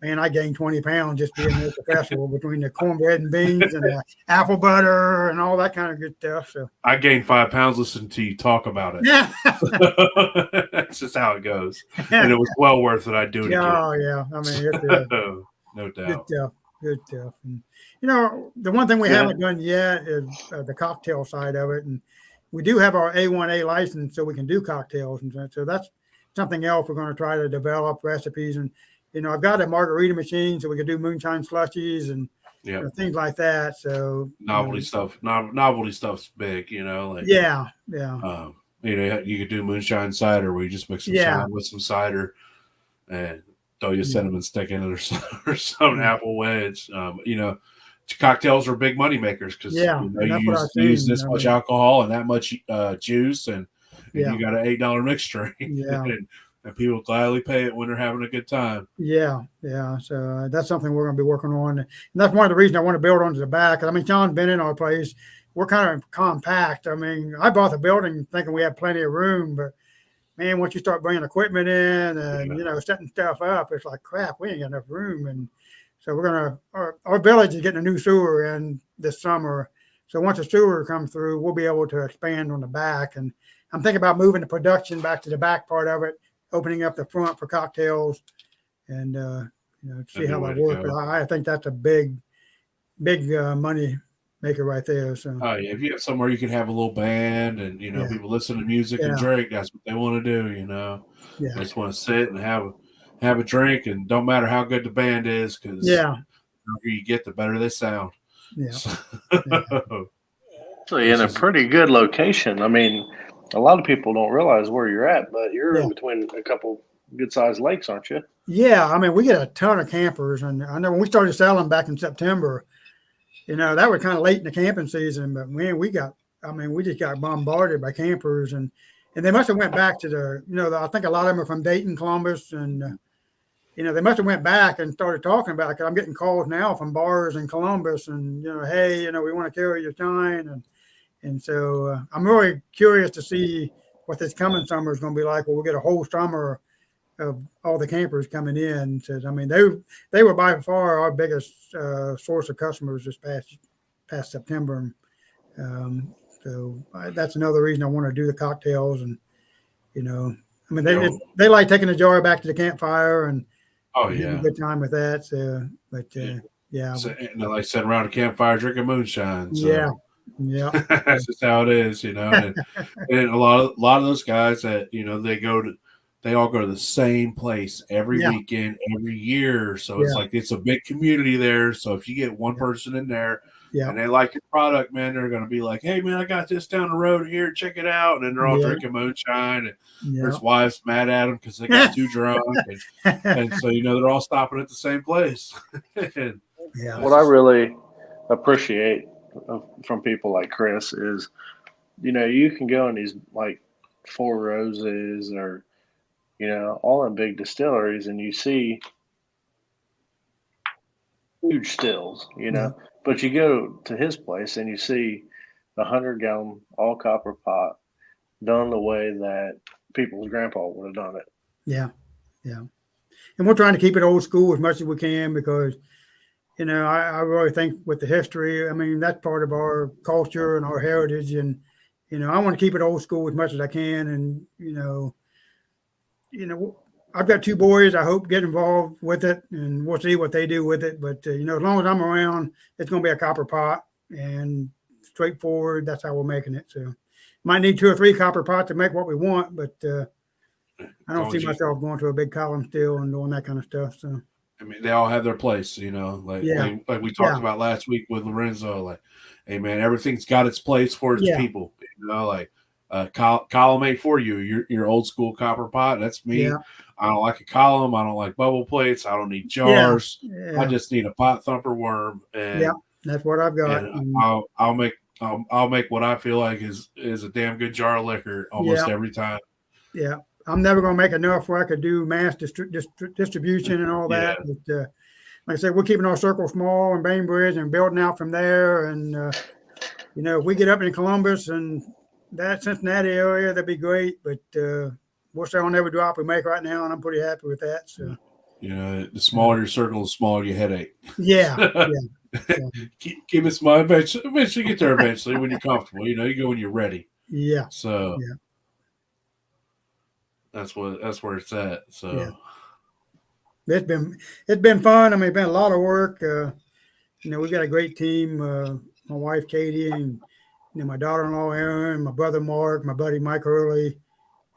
man, I gained 20 pounds just being at the festival between the cornbread and beans and the apple butter and all that kind of good stuff. So I gained 5 pounds listening to you talk about it. Yeah. That's just how it goes. And it was well worth it. I'd do it again. Oh, yeah. I mean, it's no doubt. Good stuff. And, the one thing we haven't done yet is the cocktail side of it. And we do have our A1A license, so we can do cocktails. And so that's something else we're going to try to develop recipes. And, I've got a margarita machine, so we can do moonshine slushies and things like that. So novelty stuff. Novelty stuff's big, Like, yeah. You could do moonshine cider where you just mix some cider with some cider and throw your cinnamon stick in it or some apple wedge. Cocktails are big money makers because you use this much alcohol and that much juice and you got an $8 mix drink. Yeah. And people gladly pay it when they're having a good time. Yeah. So that's something we're going to be working on. And that's one of the reasons I want to build onto the back. I mean, Sean's been in our place. We're kind of compact. I mean, I bought the building thinking we had plenty of room, but man, once you start bringing equipment in and, setting stuff up, it's like, crap, we ain't got enough room. And So our village is getting a new sewer in this summer. So once the sewer comes through, we'll be able to expand on the back. And I'm thinking about moving the production back to the back part of it, opening up the front for cocktails, and see how that works. I think that's a big money maker right there. So if you have somewhere you can have a little band and people listen to music and drink, that's what they want to do. They just want to sit and have a drink, and don't matter how good the band is, because the longer you get, the better they sound. Actually, in a pretty good location. I mean, a lot of people don't realize where you're at, but you're in between a couple good-sized lakes, aren't you? Yeah, I mean, we get a ton of campers, and I know when we started selling back in September, that was kind of late in the camping season, but man, we just got bombarded by campers, and they must have went back to I think a lot of them are from Dayton, Columbus, and they must have went back and started talking about it. 'Cause I'm getting calls now from bars in Columbus, and hey, we want to carry your shine, and so I'm really curious to see what this coming summer is going to be like. Well, we'll get a whole summer of all the campers coming in. So, I mean, they were by far our biggest source of customers this past September. So that's another reason I want to do the cocktails. And, I mean, they like taking the jar back to the campfire and having a good time with that. So, but So, like I said, around a campfire drinking moonshine. So. Yeah. That's just how it is, and a lot of those guys that they all go to the same place every weekend, every year. So it's like it's a big community there. So if you get one person in there and they like your product, man, they're going to be like, "Hey, man, I got this down the road here. Check it out." And then they're all drinking moonshine, and their wives mad at them because they got too drunk, and so they're all stopping at the same place. What I really appreciate from people like Chris is, you can go in these like Four Roses or, all in big distilleries, and you see huge stills, but you go to his place and you see 100-gallon all copper pot done the way that people's grandpa would have done it. Yeah. And we're trying to keep it old school as much as we can, because I really think with the history, I mean, that's part of our culture and our heritage. And, I want to keep it old school as much as I can. And, I've got 2 boys, I hope, get involved with it, and we'll see what they do with it. But, as long as I'm around, it's going to be a copper pot and straightforward. That's how we're making it. So might need 2 or 3 copper pots to make what we want, but I don't see myself going to a big column still and doing that kind of stuff. So. I mean, they all have their place, like we talked about last week with Lorenzo. Like, hey, man, everything's got its place for its people. Like column ain't for you. Your old school copper pot. That's me. Yeah. I don't like a column. I don't like bubble plates. I don't need jars. Yeah. I just need a pot thumper worm. And that's what I've got. I'll make what I feel like is a damn good jar of liquor almost every time. Yeah. I'm never going to make enough where I could do mass distribution and all that. But like I said, we're keeping our circle small in Bainbridge and building out from there. And, if we get up in Columbus and that Cincinnati area, that'd be great. But we're still on every drop we make right now, and I'm pretty happy with that. So, the smaller your circle, the smaller your headache. Yeah. Keep it small. Eventually get there eventually when you're comfortable. You go when you're ready. Yeah. So. Yeah. That's where it's at. So it's been fun. I mean, it's been a lot of work. We've got a great team. My wife Katie, and my daughter-in-law Erin, my brother Mark, my buddy Mike Hurley.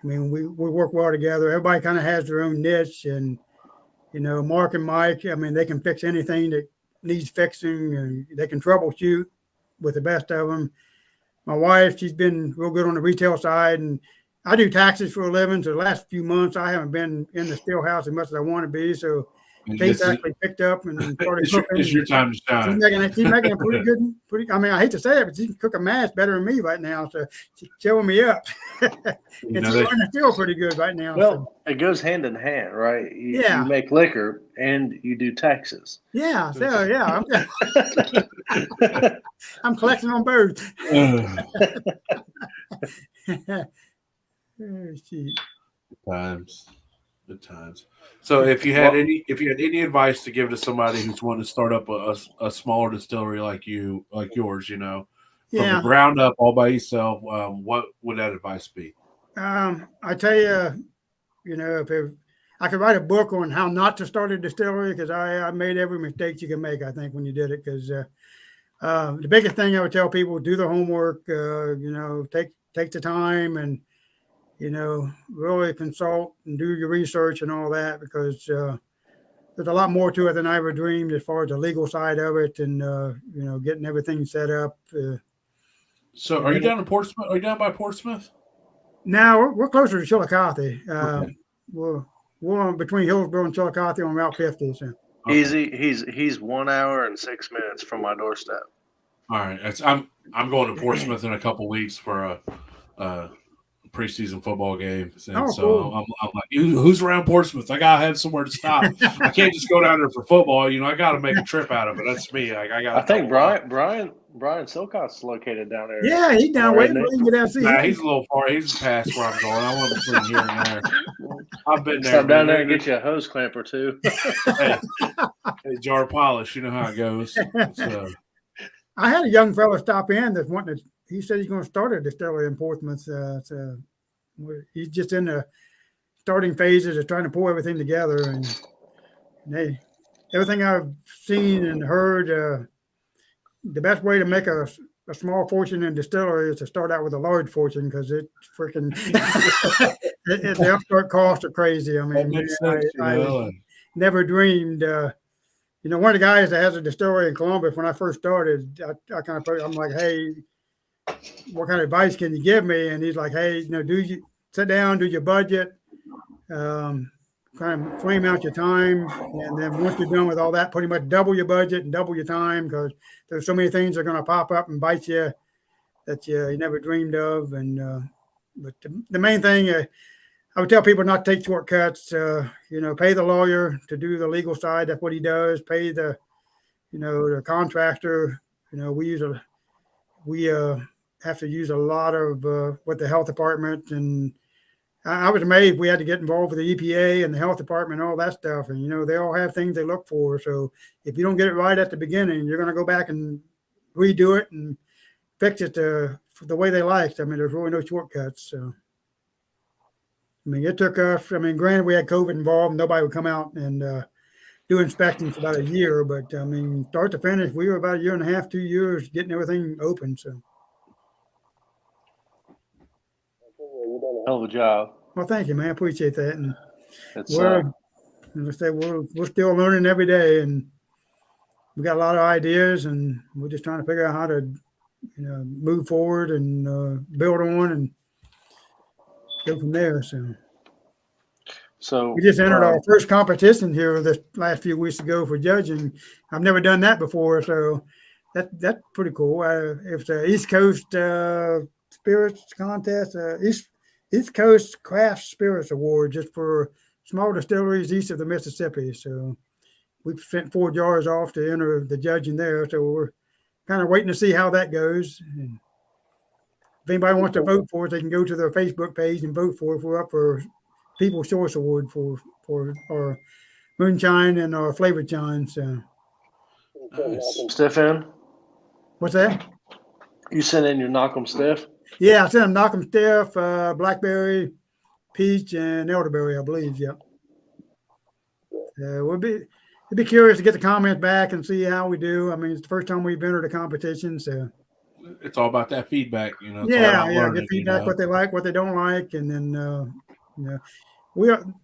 I mean, we work well together. Everybody kind of has their own niche, and Mark and Mike, I mean, they can fix anything that needs fixing, and they can troubleshoot with the best of them. My wife, she's been real good on the retail side, and I do taxes for a living. So the last few months, I haven't been in the still house as much as I want to be. So Kate's actually picked up and started cooking. It's your time to shine. She's making a pretty. I mean, I hate to say it, but she can cook a mash better than me right now. So she's showing me up. And she's learning still pretty good right now. Well, it goes hand in hand, right? You make liquor and you do taxes. Yeah. So yeah, I'm collecting on both. Times. Good times. So if you had any advice to give to somebody who's wanting to start up a smaller distillery like yours, from the ground up all by yourself, what would that advice be? I tell you, if I could write a book on how not to start a distillery, because I made every mistake you can make, I think, when you did it. Because the biggest thing I would tell people: do the homework. Take the time and really consult and do your research and all that, because there's a lot more to it than I ever dreamed as far as the legal side of it and getting everything set up. So, are you down in Portsmouth? Are you down by Portsmouth? Now we're closer to Chillicothe. Okay. We're between Hillsborough and Chillicothe on Route 50. So. Okay. He's 1 hour and 6 minutes from my doorstep. All right, I'm going to Portsmouth in a couple weeks for a preseason football game, and cool. I'm like, who's around Portsmouth? I gotta have somewhere to stop. I can't just go down there for football. I gotta make a trip out of it. That's me. I think Brian Silcott's located down there. Yeah, he's down way. Nah, he's a little far. He's past where I'm going. I want to between here and there. I've been there. Stop down there and get you a hose clamp or two. hey, jar polish. You know how it goes. So. I had a young fellow stop in that's wanting to. He said he's going to start a distillery in Portsmouth. So he's just in the starting phases of trying to pull everything together. And everything I've seen and heard, the best way to make a small fortune in distillery is to start out with a large fortune, because it's freaking the upstart costs are crazy. I mean, I never dreamed. One of the guys that has a distillery in Columbus, when I first started, I'm like, hey, what kind of advice can you give me? And he's like, hey, sit down, do your budget, kind of flame out your time. And then once you're done with all that, pretty much double your budget and double your time, because there's so many things that are going to pop up and bite you that you never dreamed of. And but the main thing, I would tell people not to take shortcuts. Pay the lawyer to do the legal side. That's what he does. Pay the contractor. We have to use a lot of with the health department, and I was amazed we had to get involved with the EPA and the health department and all that stuff. And they all have things they look for. So if you don't get it right at the beginning, you're going to go back and redo it and fix it the way they liked. There's really no shortcuts. So. It took us, granted we had COVID involved, nobody would come out and do inspections for about a year, but start to finish, we were about a year and a half, 2 years getting everything open. So, you've done a hell of a job. Well, thank you, man. I appreciate that. And we're still learning every day, and we got a lot of ideas, and we're just trying to figure out how to, move forward and build on and go from there. So we just entered our first competition here this last few weeks ago for judging. I've never done that before, so that's pretty cool. It's the East Coast Spirits Contest, East Coast Craft Spirits Award, just for small distilleries east of the Mississippi. So we've sent 4 jars off to enter the judging there. So we're kind of waiting to see how that goes. And if anybody wants to vote for us, they can go to their Facebook page and vote for it. We're up for People's Choice Award for our moonshine and our flavored shine. So, nice. Stiff in? What's that? You sent in your knock 'em stiff? Yeah, I sent them knock 'em stiff, blackberry, peach, and elderberry, I believe. Yep. We'll be curious to get the comments back and see how we do. It's the first time we've entered a competition, so. It's all about that feedback, Get feedback, what they like, what they don't like, and then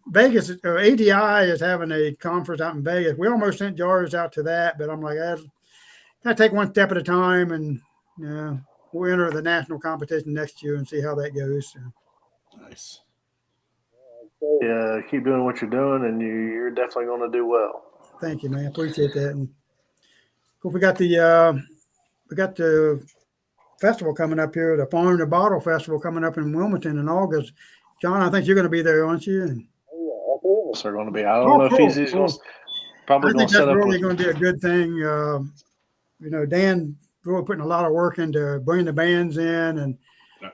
Vegas ADI is having a conference out in Vegas. We almost sent jars out to that, but I'm like, I gotta take one step at a time, and we'll enter the national competition next year and see how that goes. So. Nice. Yeah, keep doing what you're doing, and you're definitely going to do well. Thank you, man. I appreciate that. And of course, we got the festival coming up here, the Farm to Bottle Festival coming up in Wilmington in August. John, I think you're going to be there, aren't you? And, they're going to be. I don't know if he's going to probably going to set up. I think that's really going to be a good thing. Dan really putting a lot of work into bringing the bands in, and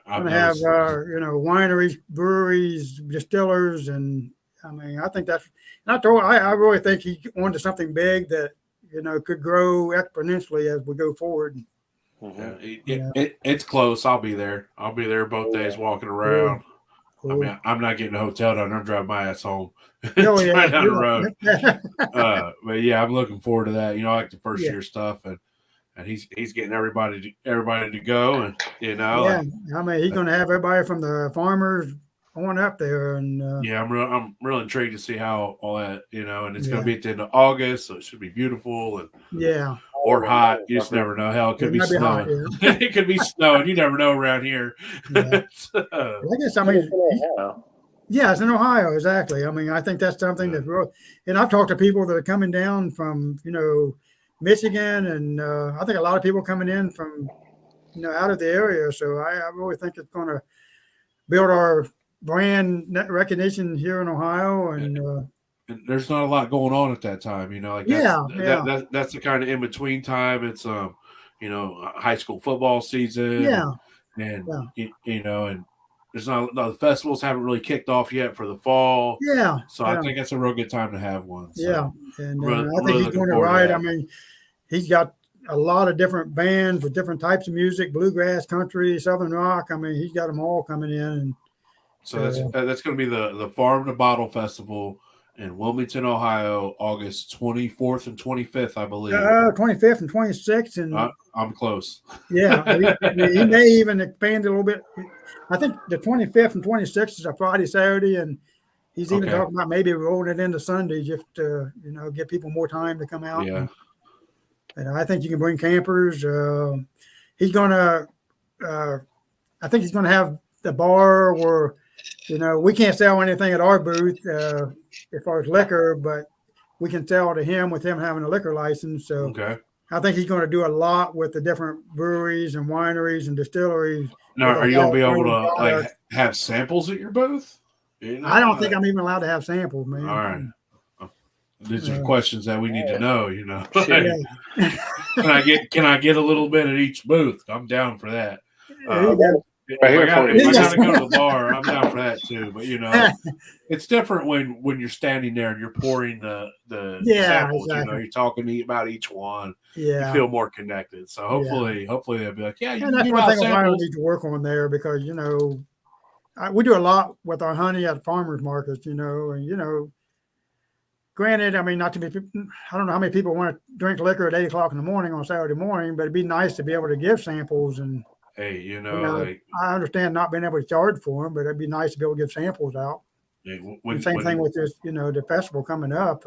going to have wineries, breweries, distillers, and I mean, I think that's. I really think he's onto something big that could grow exponentially as we go forward. It's close. I'll be there. I'll be there both days walking around. Cool. I mean, I'm not getting a hotel down. I'm driving my ass home. Oh, It's yeah, right down the road. But yeah, I'm looking forward to that. I like the first year stuff, and he's getting everybody to go, and Yeah, I mean, he's going to have everybody from the farmers on up there, and I'm real intrigued to see how all that and it's going to be at the end of August, so it should be beauuful and or hot. You just never know. Hell, it could be snowing. Hot, it could be snowing. You never know around here. Yeah. I guess yeah, it's in Ohio, exactly. I mean, I think that's something that's real. And I've talked to people that are coming down from Michigan, and I think a lot of people coming in from out of the area. So I really think it's going to build our brand recognition here in Ohio, and there's not a lot going on at that time, that's the kind of in between time. It's high school football season, and there's not the festivals haven't really kicked off yet for the fall, so I think that's a real good time to have one. So and I think he's doing it right. I mean, he's got a lot of different bands with different types of music, bluegrass, country, southern rock. I mean, he's got them all coming in, and so that's going to be the Farm to Bottle Festival in Wilmington, Ohio, August 24th and 25th, I believe. 25th and 26th, and I'm close. Yeah, he may even expand a little bit. I think the 25th and 26th is a Friday, Saturday, and he's even talking about maybe rolling it into Sunday just to give people more time to come out. Yeah, and I think you can bring campers. He's gonna. I think he's gonna have the bar where. We can't sell anything at our booth as far as liquor, but we can sell to him with him having a liquor license. So I think he's going to do a lot with the different breweries and wineries and distilleries. Now, are you going to be able to have samples at your booth? I don't think I'm even allowed to have samples, man. All right. These are questions that we need to know. Can I get a little bit at each booth? I'm down for that. If I got to go to the bar, I'm down for that too. But it's different when you're standing there and you're pouring the samples. Exactly. You're talking about each one. Yeah, you feel more connected. So hopefully they'll be like, that's one thing I need to work on there because we do a lot with our honey at farmers markets. And granted, I mean, not to be, I don't know how many people want to drink liquor at 8:00 in the morning on Saturday morning, but it'd be nice to be able to give samples and. Hey, I understand not being able to charge for them, but it'd be nice to be able to give samples out. Same thing with this, the festival coming up.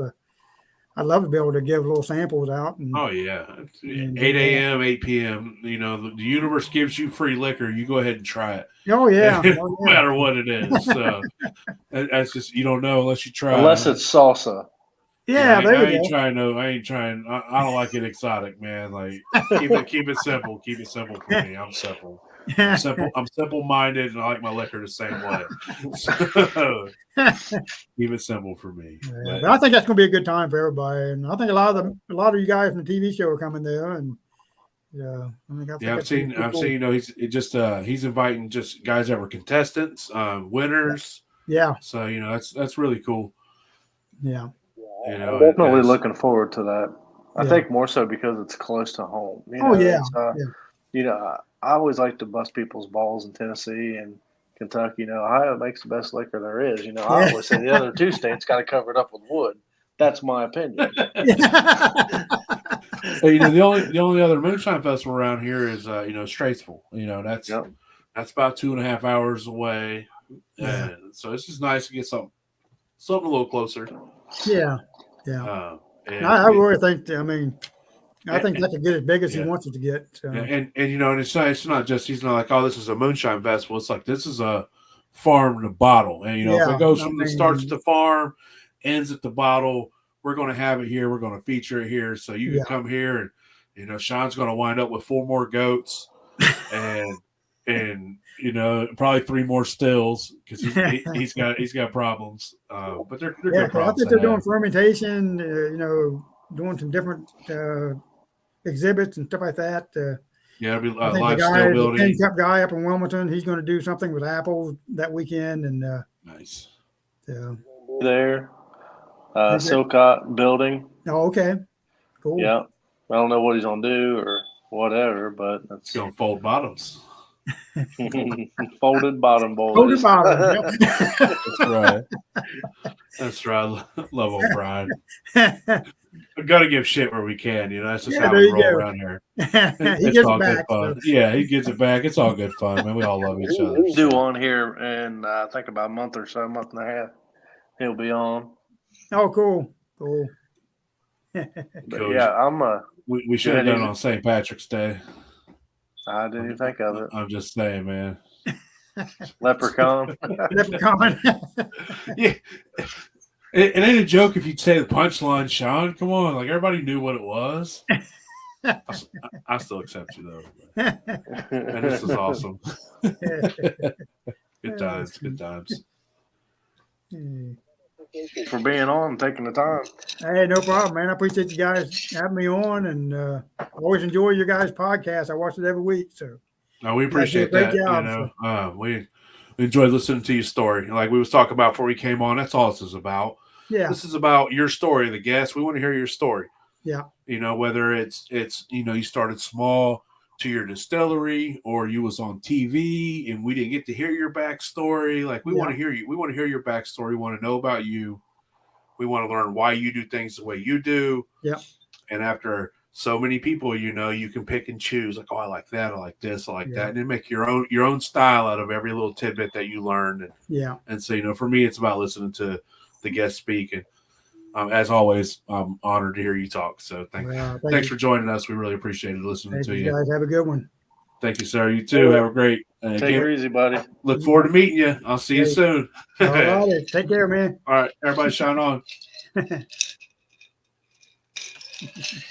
I'd love to be able to give little samples out. And, 8 a.m., 8 p.m. The universe gives you free liquor. You go ahead and try it. Oh yeah, no matter what it is. So that's just you don't know unless you try. Unless it's salsa. Yeah, I ain't trying. I don't like it exotic, man. Like keep it simple. Keep it simple for me. I'm simple. I'm simple-minded, and I like my liquor the same way. So, keep it simple for me. But I think that's going to be a good time for everybody, and I think a lot of you guys from the TV show are coming there, and I've seen. He's inviting just guys that were contestants, winners. Yeah. So that's really cool. Yeah. I'm definitely looking forward to that. I think more so because it's close to home. I always like to bust people's balls in Tennessee and Kentucky. Ohio makes the best liquor there is. I always say the other two states got to cover it up with wood. That's my opinion. The only other moonshine festival around here is Straitsville. That's about 2.5 hours away, and so it's just nice to get something a little closer. Yeah. I really think. I think that could get as big as he wants it to get. So. And it's not just he's not like, oh, this is a moonshine festival. It's like this is a farm to bottle, and if it goes from the starts at the farm, ends at the bottle, we're going to have it here. We're going to feature it here, so you can come here, and Sean's going to wind up with 4 more goats, and probably 3 more stills because he's got problems. But they're good problems. I think they're doing fermentation. Doing some different exhibits and stuff like that. It'll be live still building. The 10 Cup guy up in Wilmington, he's going to do something with apples that weekend, and nice. Yeah, there. Is it? Silcott building. Oh, okay. Cool. Yeah. I don't know what he's gonna do or whatever, but It's that's going to fold bottoms. folded bottom boys. Folded bottom. That's right. That's right. Love old Brian. We got to give shit where we can. That's just Yeah, how there we you roll go. around here. He It's gets all it good back. fun. So. Yeah, he gets it back. It's all good fun, man. We all love each other. Do on here in I think about a month or so, month and a half. He'll be on. Oh, cool. Cool. But Cool. yeah, I'm We should have Good, done it easy. on St. Patrick's Day. I didn't even think of it. I'm just saying, man. Leprechaun. Leprechaun. Yeah. It ain't a joke if you say the punchline, Sean. Come on. Like, everybody knew what it was. I still accept you, though. And this is awesome. Good times. Good times. For being on and taking the time. Hey, no problem, man. I appreciate you guys having me on, and I always enjoy your guys' podcast. I watch it every week. So No, we appreciate great that. job, We enjoyed listening to your story. Like we was talking about before we came on, that's all this is about. Yeah. This is about your story, the guest. We want to hear your story. Yeah. Whether it's you started small to your distillery, or you was on TV and we didn't get to hear your backstory. Like we want to hear you. We want to hear your backstory. We want to know about you. We want to learn why you do things the way you do. Yeah. And after so many people, you can pick and choose. Like, oh, I like that. I like this. I like that. And then make your own style out of every little tidbit that you learned. And so, for me, it's about listening to the guest speak. And as always, I'm honored to hear you talk. So thanks for joining us. We really appreciated listening to you. Guys, have a good one. Thank you, sir. You too. Have a great. Take it easy, buddy. Look forward to meeting you. I'll see you soon. All right. Take care, man. All right. Everybody shine on.